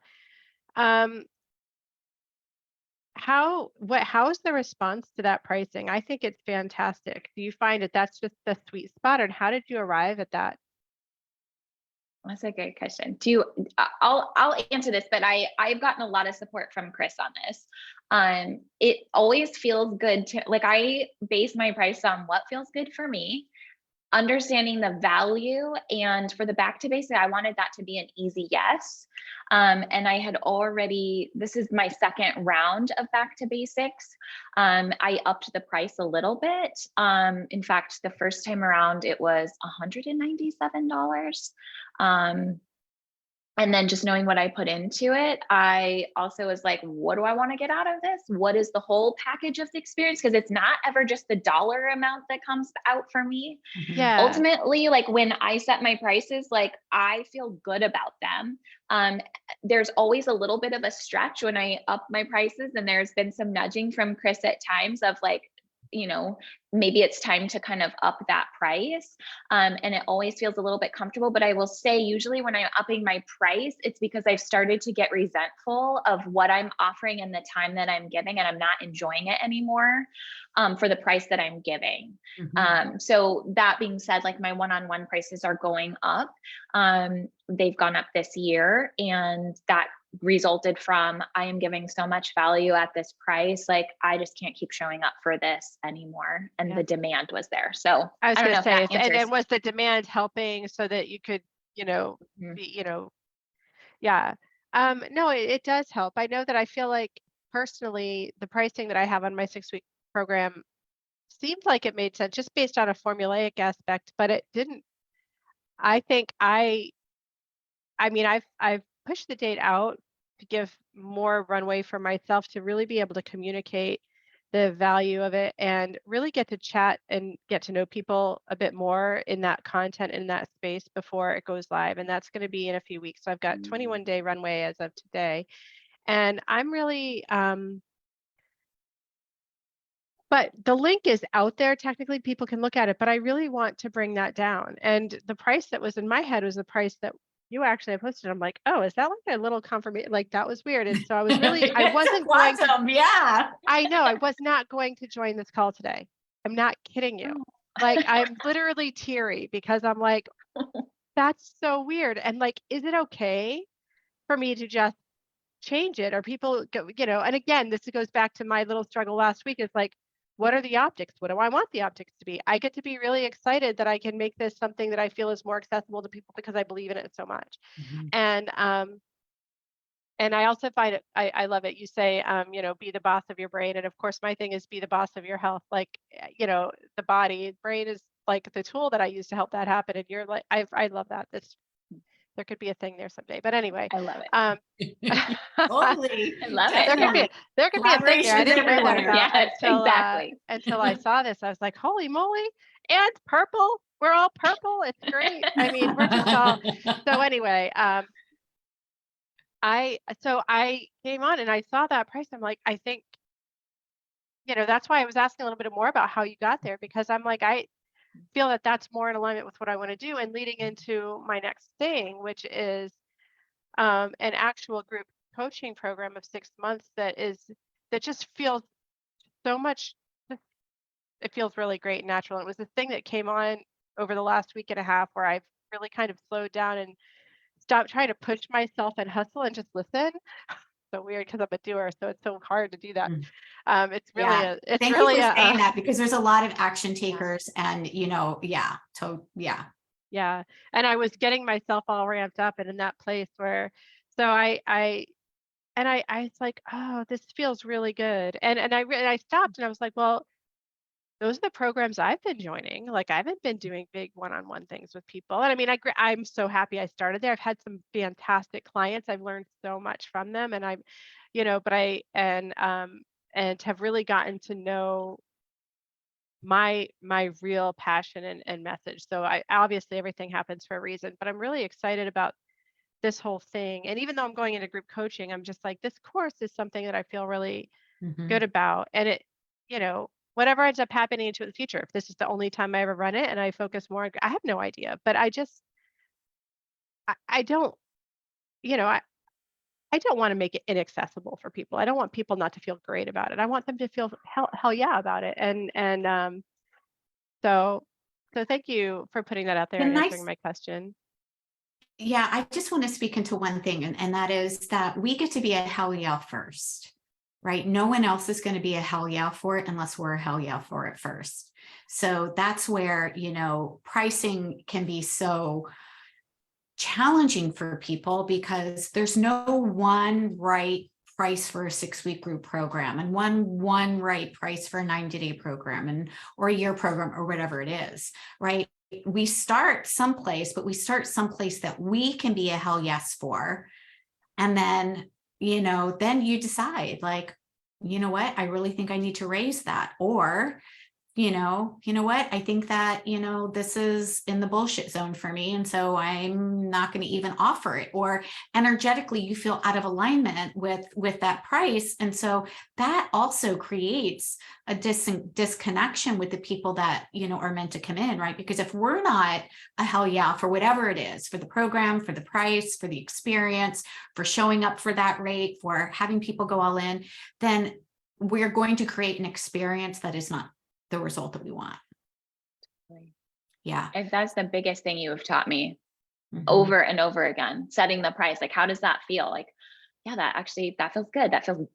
How's the response to that pricing? I think it's fantastic. Do you find that's just the sweet spot, and how did you arrive at that? That's a great question. I'll answer this, but I've gotten a lot of support from Chris on this. It always feels good to, like, I base my price on what feels good for me, understanding the value. And for the Back to Basics, I wanted that to be an easy yes. And I had this is my second round of Back to Basics. I upped the price a little bit. In fact, the first time around, it was $197. And then just knowing what I put into it, I also was like, what do I want to get out of this? What is the whole package of the experience? Because it's not ever just the dollar amount that comes out for me. Yeah. Ultimately, like when I set my prices, like I feel good about them. There's always a little bit of a stretch when I up my prices, and there's been some nudging from Chris at times of like, maybe it's time to kind of up that price. And it always feels a little bit comfortable, but I will say usually when I'm upping my price, it's because I've started to get resentful of what I'm offering and the time that I'm giving, and I'm not enjoying it anymore for the price that I'm giving. So that being said, like my one-on-one prices are going up. They've gone up this year, and that resulted from I am giving so much value at this price, like I just can't keep showing up for this anymore, and the demand was there. So I was don't going know to if say, that and answers. was the demand helping so that you could, be, yeah. No, it does help. I know that I feel like personally, the pricing that I have on my 6-week program seemed like it made sense just based on a formulaic aspect, but it didn't. I think I've pushed the date out to give more runway for myself to really be able to communicate the value of it and really get to chat and get to know people a bit more in that content, in that space before it goes live. And that's going to be in a few weeks. So I've got 21-day runway as of today. And I'm really, but the link is out there. Technically, people can look at it, but I really want to bring that down. And the price that was in my head was the price that you actually posted. I'm like, oh, is that like a little confirmation? Like that was weird. And so I was really, I wasn't going to, yeah. I know I was not going to join this call today. I'm not kidding you. Like I'm literally teary because I'm like, that's so weird. And like, is it okay for me to just change it? Or people go, and again, this goes back to my little struggle last week. It's like, what are the optics? What do I want the optics to be? I get to be really excited that I can make this something that I feel is more accessible to people because I believe in it so much. And I also find it, I love it. You say, be the boss of your brain. And of course, my thing is be the boss of your health. Like, the body, brain is like the tool that I use to help that happen. And you're like, I love that. There could be a thing there someday. But anyway, I love it. Totally. I love Definitely. there could be a thing there. I didn't know that about until I saw this. I was like, holy moly, and purple. We're all purple. It's great. I mean, we're just all, so anyway, I came on and I saw that price. I'm like, I think, that's why I was asking a little bit more about how you got there, because I'm like, I feel that that's more in alignment with what I want to do, and leading into my next thing, which is an actual group coaching program of 6 months that just feels so much, it feels really great and natural. And it was the thing that came on over the last week and a half where I've really kind of slowed down and stopped trying to push myself and hustle and just listen. So weird because I'm a doer, so it's so hard to do that. It's really Thank you for saying that, because there's a lot of action takers, and yeah. And I was getting myself all ramped up and in that place where, so I was like, oh, this feels really good. And I stopped and I was like, well, those are the programs I've been joining. Like I haven't been doing big one-on-one things with people. And I mean, I'm so happy I started there. I've had some fantastic clients. I've learned so much from them, and and have really gotten to know my real passion and message. So obviously everything happens for a reason, but I'm really excited about this whole thing. And even though I'm going into group coaching, I'm just like, this course is something that I feel really good about. And it, whatever ends up happening into the future, if this is the only time I ever run it and I focus more, I have no idea, but I don't, I don't want to make it inaccessible for people. I don't want people not to feel great about it. I want them to feel hell yeah about it. And so thank you for putting that out there and answering my question. Yeah, I just want to speak into one thing, and that is that we get to be a hell yeah first, right? No one else is going to be a hell yeah for it unless we're a hell yeah for it first. So that's where, pricing can be so challenging for people, because there's no one right price for a 6-week group program and one right price for a 90-day program or a year program or whatever it is, right? We start someplace, but we start someplace that we can be a hell yes for. And then, then you decide, like, you know what, I really think I need to raise that. Or, you know what, I think that, this is in the bullshit zone for me. And so I'm not going to even offer it. Or energetically, you feel out of alignment with that price. And so that also creates a disconnection with the people that, are meant to come in, right? Because if we're not a hell yeah for whatever it is, for the program, for the price, for the experience, for showing up for that rate, for having people go all in, then we're going to create an experience that is not the result that we want. Yeah. If that's the biggest thing you have taught me Mhm. over and over again, setting the price, like, how does that feel? Like, yeah, that feels good. That feels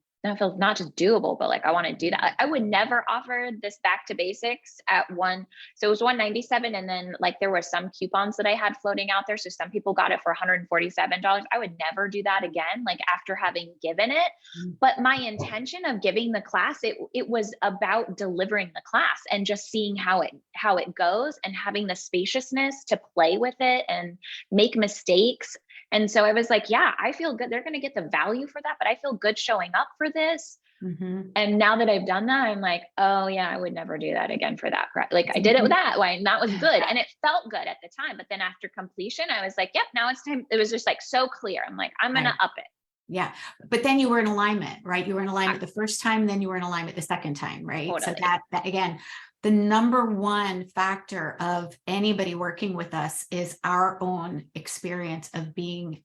not just doable, but like, I want to do that. I would never offer this back to basics at one. So it was $197. And then like, there were some coupons that I had floating out there. So some people got it for $147. I would never do that again, like after having given it. But my intention of giving the class, it was about delivering the class and just seeing how it goes and having the spaciousness to play with it and make mistakes. And so I was like, yeah, I feel good. They're going to get the value for that, but I feel good showing up for this. Mhm. And now that I've done that, I'm like, oh yeah, I would never do that again for that. Like I did it that way and that was good. And it felt good at the time. But then after completion, I was like, yep, now it's time. It was just like so clear. I'm like, I'm going to up it. Yeah. But then you were in alignment, right? You were in alignment the first time, then you were in alignment the second time, right? Totally. So that again, the number one factor of anybody working with us is our own experience of being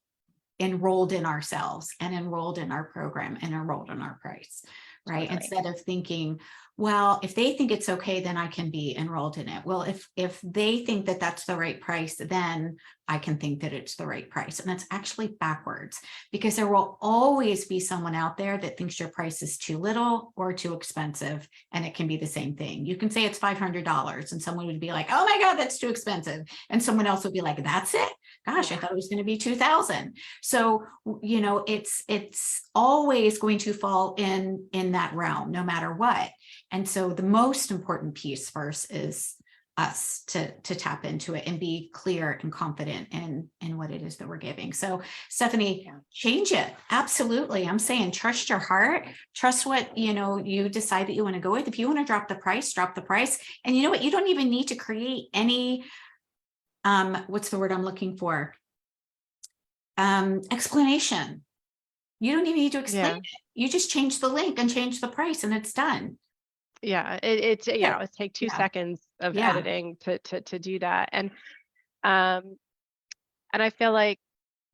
enrolled in ourselves and enrolled in our program and enrolled in our price, right? Totally. Instead of thinking, well, if they think it's okay, then I can be enrolled in it. Well, if they think that that's the right price, then I can think that it's the right price. And that's actually backwards, because there will always be someone out there that thinks your price is too little or too expensive. And it can be the same thing. You can say it's $500 and someone would be like, oh my God, that's too expensive. And someone else would be like, that's it? Gosh, I thought it was going to be 2,000. So, it's always going to fall in that realm, no matter what. And so the most important piece first is us to tap into it and be clear and confident in what it is that we're giving. So Stephanie, change it. Absolutely. I'm saying, trust your heart, trust what, you decide that you want to go with. If you want to drop the price, drop the price. And you know what? You don't even need to create any, what's the word I'm looking for? Explanation. You don't even need to explain it. You just change the link and change the price and it's done. Yeah, it's take 2 seconds of editing to do that. And I feel like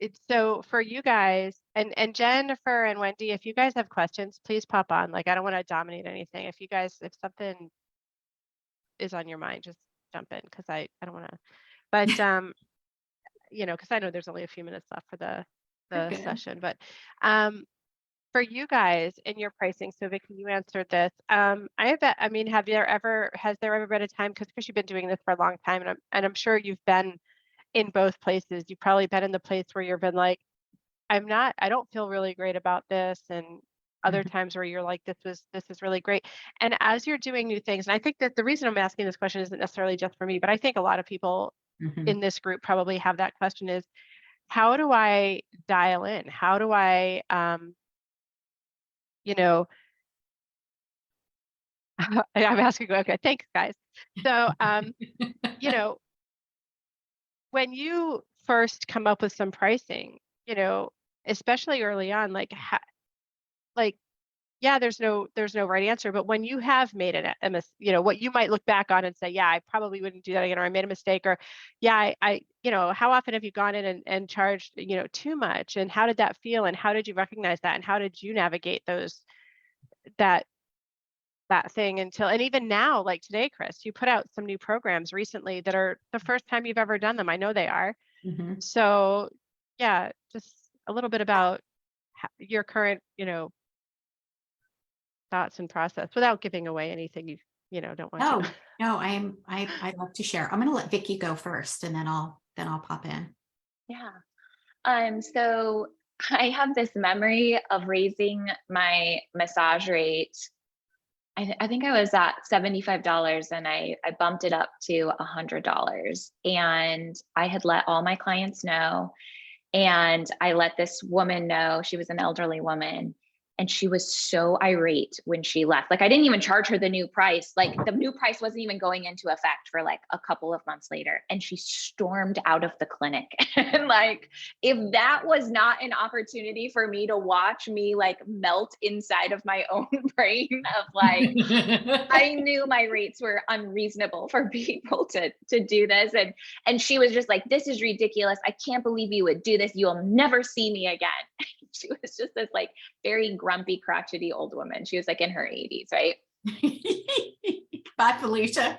it's so for you guys and Jennifer and Wendy, if you guys have questions, please pop on. Like, I don't want to dominate anything. If something is on your mind, just jump in, because I don't want to, but because I know there's only a few minutes left for the session. But for you guys in your pricing, so Vicki, you answered this. Has there ever been a time, because you've been doing this for a long time, and I'm sure you've been in both places. You've probably been in the place where you've been like, I don't feel really great about this, and other times where you're like, this is really great. And as you're doing new things, and I think that the reason I'm asking this question isn't necessarily just for me, but I think a lot of people in this group probably have that question, is how do I dial in? How do I I'm asking, okay, thanks guys. So, when you first come up with some pricing, especially early on, there's no right answer, but when you have made what you might look back on and say, yeah, I probably wouldn't do that again, or I made a mistake, or yeah, I how often have you gone in and charged, too much, and how did that feel, and how did you recognize that, and how did you navigate that thing and even now, like today, Chris, you put out some new programs recently that are the first time you've ever done them. I know they are. So yeah, just a little bit about your current, thoughts and process without giving away anything you don't want to. No, I'd love to share. I'm going to let Vicki go first, and then I'll pop in. Yeah. So I have this memory of raising my massage rate. I think I was at $75 and I bumped it up to $100, and I had let all my clients know, and I let this woman know, she was an elderly woman, And she was so irate when she left. Like, I didn't even charge her the new price. Like, the new price wasn't even going into effect for like a couple of months later. And she stormed out of the clinic. And like, if that was not an opportunity for me to watch me like melt inside of my own brain of like, I knew my rates were unreasonable for people to do this. And she was just like, this is ridiculous. I can't believe you would do this. You'll never see me again. She was just this like very grumpy, crotchety old woman. She was like in her 80s, right? Bye, Felicia.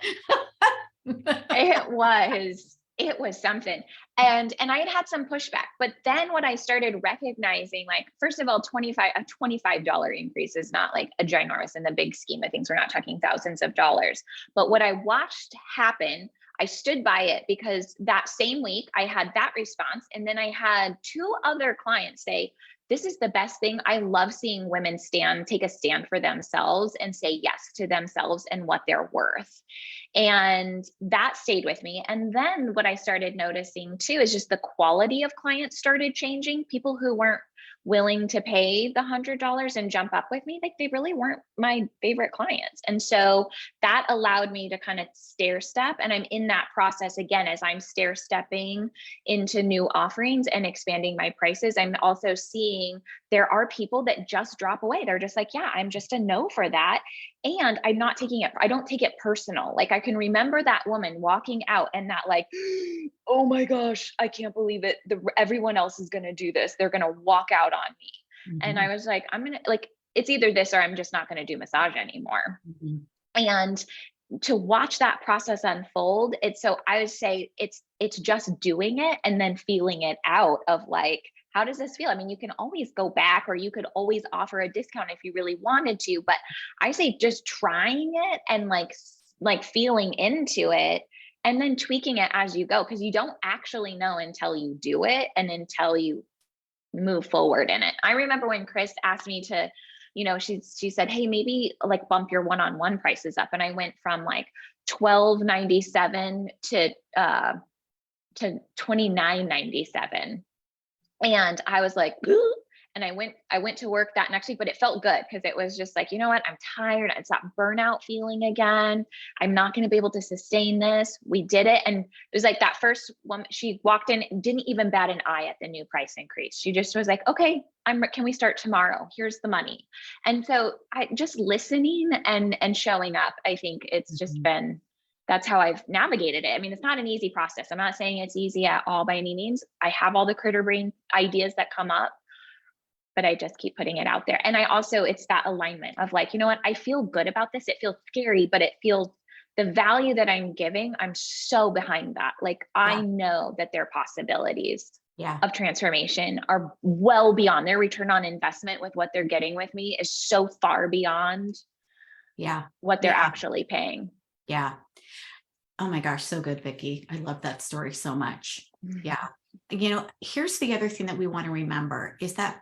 It was something. And I had some pushback, but then what I started recognizing, like, first of all, a $25 increase is not like a ginormous in the big scheme of things. We're not talking thousands of dollars, but what I watched happen, I stood by it because that same week I had that response. And then I had 2 other clients say, this is the best thing. I love seeing women take a stand for themselves and say yes to themselves and what they're worth. And that stayed with me. And then what I started noticing too is just the quality of clients started changing. People who weren't willing to pay the $100 and jump up with me, like they really weren't my favorite clients. And so that allowed me to kind of stair step. And I'm in that process again, as I'm stair stepping into new offerings and expanding my prices. I'm also seeing there are people that just drop away. They're just like, yeah, I'm just a no for that. And I'm not taking it, I don't take it personal. Like I can remember that woman walking out and that like, oh my gosh, I can't believe it. Everyone else is going to do this. They're going to walk out on me. Mm-hmm. And I was like, it's either this or I'm just not going to do massage anymore. Mm-hmm. And to watch that process unfold, I would say it's just doing it and then feeling it out of like, how does this feel? I mean, you can always go back or you could always offer a discount if you really wanted to, but I say just trying it and like feeling into it and then tweaking it as you go, because you don't actually know until you do it and until you move forward in it. I remember when Chris asked me to, she said, hey, maybe like bump your one-on-one prices up. And I went from like $12.97 to $29.97. And I was like, ooh. And I went to work that next week, but it felt good because it was just like, you know what? I'm tired. It's that burnout feeling again. I'm not going to be able to sustain this. We did it. And it was like that first woman, she walked in, didn't even bat an eye at the new price increase. She just was like, okay, can we start tomorrow? Here's the money. And so I just listening and showing up, I think it's just been, that's how I've navigated it. I mean, it's not an easy process. I'm not saying it's easy at all by any means. I have all the critter brain ideas that come up, but I just keep putting it out there. And I also, it's that alignment of like, you know what, I feel good about this. It feels scary, but it feels the value that I'm giving. I'm so behind that. Like, I know that their possibilities of transformation are well beyond their return on investment with what they're getting with me is so far beyond what they're actually paying. Yeah. Oh my gosh. So good, Vicki. I love that story so much. Yeah. Here's the other thing that we want to remember is that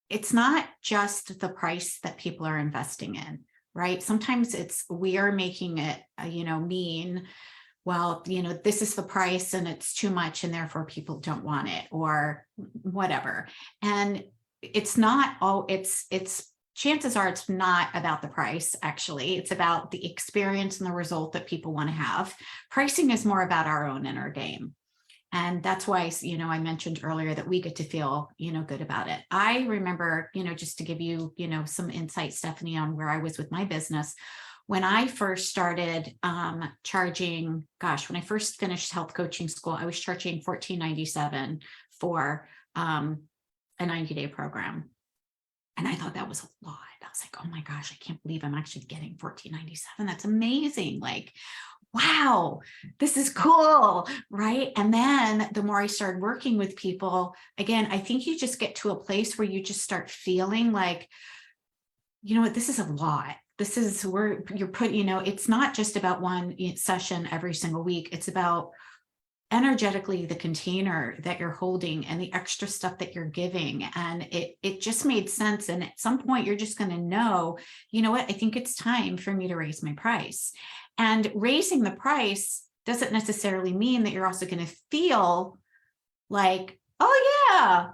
it's not just the price that people are investing in, right? Sometimes we are making it, mean, well, this is the price and it's too much and therefore people don't want it or whatever. And it's not, chances are it's not about the price, actually. It's about the experience and the result that people want to have. Pricing is more about our own inner game. And that's why, I mentioned earlier that we get to feel, good about it. I remember, just to give you, some insight, Stephanie, on where I was with my business. When I first started charging, when I first finished health coaching school, I was charging $14.97 for a 90-day program. And I thought that was a lot. I was like, oh my gosh, I can't believe I'm actually getting $14.97. That's amazing. Like, wow, this is cool, right? And then the more I started working with people, again, I think you just get to a place where you just start feeling like, you know what, this is a lot. This is where you're putting, it's not just about one session every single week. It's about energetically the container that you're holding and the extra stuff that you're giving. And it just made sense. And at some point you're just going to know, you know what, I think it's time for me to raise my price. And raising the price doesn't necessarily mean that you're also going to feel like, oh yeah,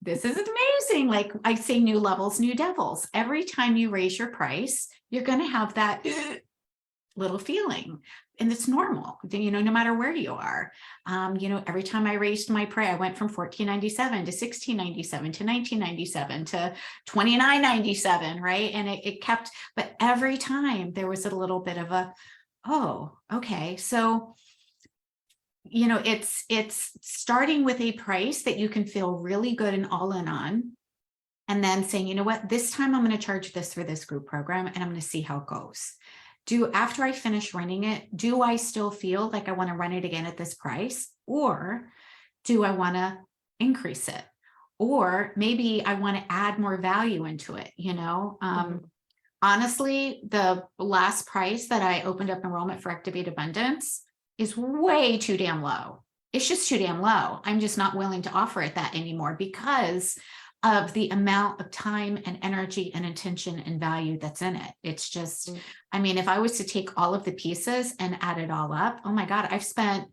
this is amazing. Like I say, new levels, new devils. Every time you raise your price, you're going to have that little feeling, and it's normal, you know, no matter where you are. You know, every time I raised my price, I went from $14.97 to $16.97 to $19.97 to $29.97, right? And it kept, but every time there was a little bit of a, oh, okay. So, you know, it's starting with a price that you can feel really good and all in on, and then saying, you know what, this time I'm going to charge this for this group program, and I'm going to see how it goes. After I finish running it, do I still feel like I want to run it again at this price? Or do I want to increase it? Or maybe I want to add more value into it, you know? Honestly, the last price that I opened up enrollment for Activate Abundance is way too damn low. It's just too damn low. I'm just not willing to offer it that anymore because of the amount of time and energy and attention and value that's in it. It's just, I mean, if I was to take all of the pieces and add it all up, oh my God, I've spent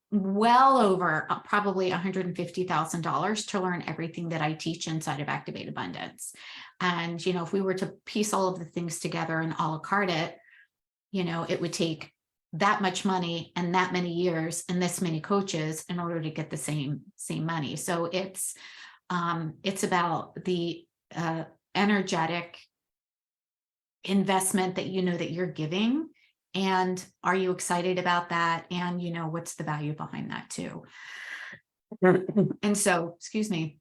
well over probably $150,000 to learn everything that I teach inside of Activate Abundance. And, you know, if we were to piece all of the things together and a la carte it, you know, it would take that much money and that many years and this many coaches in order to get the same money. So it's about the energetic investment that you know that you're giving, and are you excited about that? And you know, what's the value behind that too? And so, excuse me,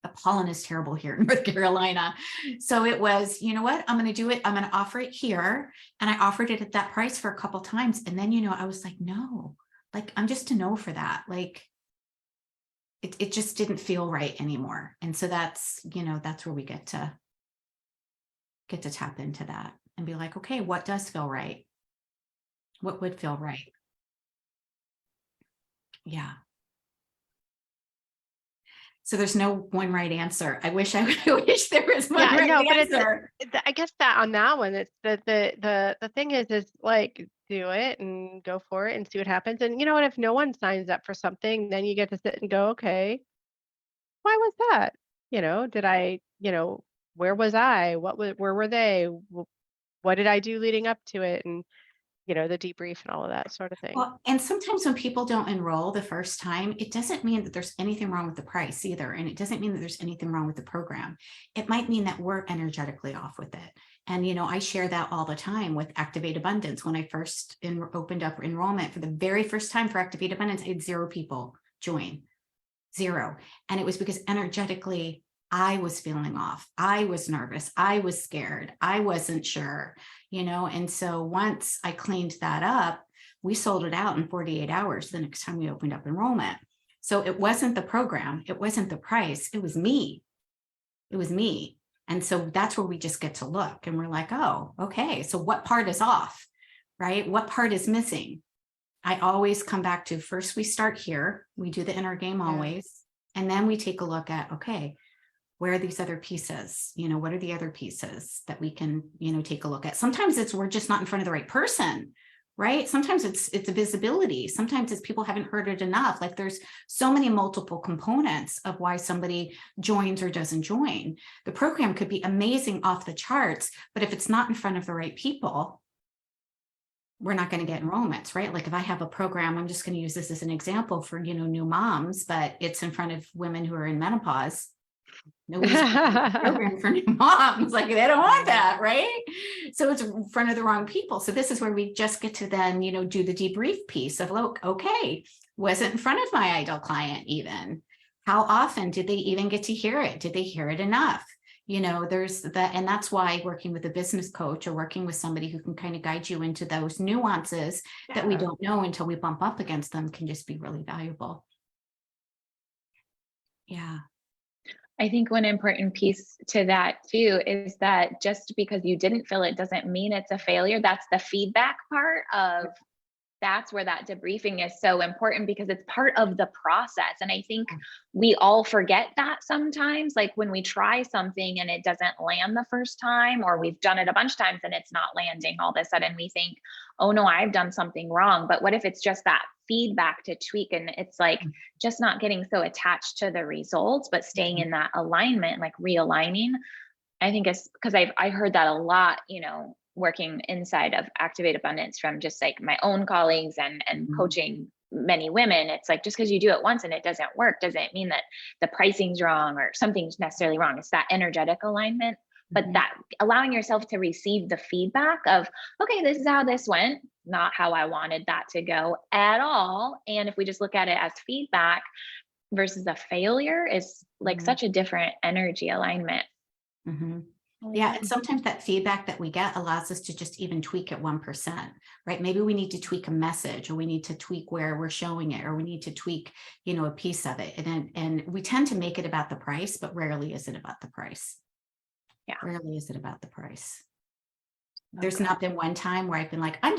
the pollen is terrible here in North Carolina. So it was, you know what, I'm going to do it. I'm going to offer it here. And I offered it at that price for a couple times. And then, you know, I was like, no, like, I'm just a no for that. Like, it just didn't feel right anymore. And so that's, you know, that's where we get to tap into that and be like, okay, what does feel right? What would feel right? Yeah. So there's no one right answer. I wish there was one right answer. I guess that on that one, it's the thing is like, do it and go for it and see what happens. And you know what, if no one signs up for something, then you get to sit and go, okay, why was that? You know, did I, you know, where was I? Where were they? What did I do leading up to it? And, you know, the debrief and all of that sort of thing. Well, and sometimes when people don't enroll the first time, it doesn't mean that there's anything wrong with the price either. And it doesn't mean that there's anything wrong with the program. It might mean that we're energetically off with it. And, you know, I share that all the time with Activate Abundance. When I first opened up enrollment for the very first time for Activate Abundance, I had 0 people join, 0. And it was because energetically, I was feeling off. I was nervous. I was scared. I wasn't sure, you know? And so once I cleaned that up, we sold it out in 48 hours the next time we opened up enrollment. So it wasn't the program. It wasn't the price. It was me. It was me. And so that's where we just get to look and we're like, oh, okay. So what part is off, right? What part is missing? I always come back to first, we start here. We do the inner game always. And then we take a look at, okay, where are these other pieces? You know, what are the other pieces that we can, you know, take a look at? Sometimes it's, we're just not in front of the right person, right? Sometimes it's a visibility. Sometimes it's people haven't heard it enough. Like there's so many multiple components of why somebody joins or doesn't join. The program could be amazing off the charts, but if it's not in front of the right people, we're not going to get enrollments, right? Like if I have a program, I'm just going to use this as an example for, you know, new moms, but it's in front of women who are in menopause. Nobody's program for new moms, like they don't want that, right? So it's in front of the wrong people. So this is where we just get to then, you know, do the debrief piece of, look, okay, was it in front of my ideal client even? How often did they even get to hear it? Did they hear it enough? You know, there's that, and that's why working with a business coach or working with somebody who can kind of guide you into those nuances that we don't know until we bump up against them can just be really valuable. Yeah. I think one important piece to that too is that just because you didn't feel it doesn't mean it's a failure. That's the feedback part of, that's where that debriefing is so important because it's part of the process. And I think we all forget that sometimes, like when we try something and it doesn't land the first time, or we've done it a bunch of times and it's not landing, all of a sudden we think, oh no, I've done something wrong. But what if it's just that feedback to tweak. And it's like just not getting so attached to the results, but staying in that alignment, like realigning. I think it's because I heard that a lot, you know, working inside of Activate Abundance from just like my own colleagues and coaching many women. It's like, just because you do it once and it doesn't work, doesn't mean that the pricing's wrong or something's necessarily wrong. It's that energetic alignment, but that allowing yourself to receive the feedback of, okay, this is how this went, not how I wanted that to go at all. And if we just look at it as feedback versus a failure, is like such a different energy alignment. Yeah, and sometimes that feedback that we get allows us to just even tweak it 1%, right? Maybe we need to tweak a message, or we need to tweak where we're showing it, or we need to tweak, you know, a piece of it. And we tend to make it about the price, but rarely is it about the price. Yeah. Rarely is it about the price. There's not been one time where I've been like, I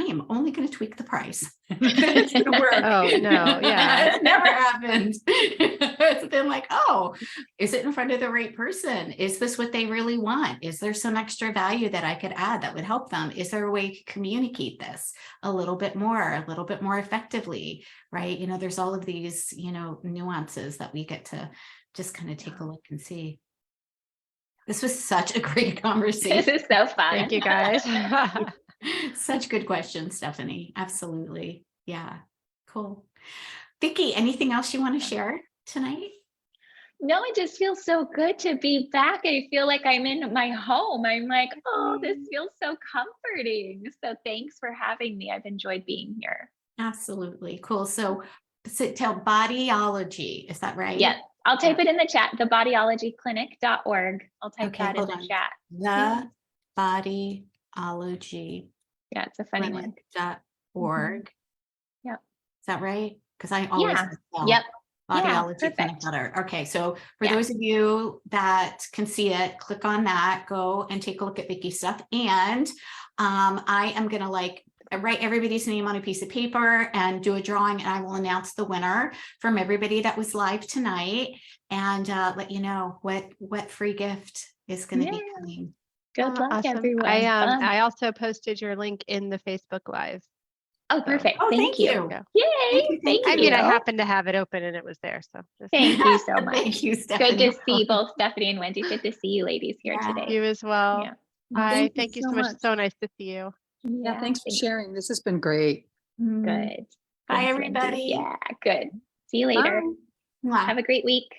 am only going to tweak the price. It's going to work. Oh, no, yeah. It's never happened. It's been like, oh, is it in front of the right person? Is this what they really want? Is there some extra value that I could add that would help them? Is there a way to communicate this a little bit more effectively, right? You know, there's all of these, you know, nuances that we get to just kind of take a look and see. This was such a great conversation. This is so fun. Thank you, guys. Such good questions, Stephanie. Absolutely. Yeah. Cool. Vicki, anything else you want to share tonight? No, it just feels so good to be back. I feel like I'm in my home. I'm like, oh, this feels so comforting. So thanks for having me. I've enjoyed being here. Absolutely. Cool. So tell Bodyology, is that right? Yeah. I'll type it in the chat, thebodyologyclinic.org. I'll type Okay, that in hold the on. chat. The Bodyology Yeah, it's a funny one. Clinic.org. Yep. Is that right? Because I always misspell. Yep. Bodyologyclinic.org. Okay, so for those of you that can see it, click on that, go and take a look at Vicki's stuff. And I am going to write everybody's name on a piece of paper and do a drawing, and I will announce the winner from everybody that was live tonight, and let you know what free gift is going to be coming. Good luck, Awesome. everyone. I also posted your link in the Facebook Live. Oh, perfect. Oh, Thank you. Yeah. Yay. Thank you. I mean, I happened to have it open and it was there. So Thank you so much. Thank you, Stephanie. Good to see both Stephanie and Wendy. Good to see you ladies here today. you as well. Yeah. Bye. Thank you so much. So nice to see you. Yeah, thanks for sharing. This has been great. Good. Bye, Thanks, everybody. Wendy. Yeah, good. See you later. Bye. Have a great week.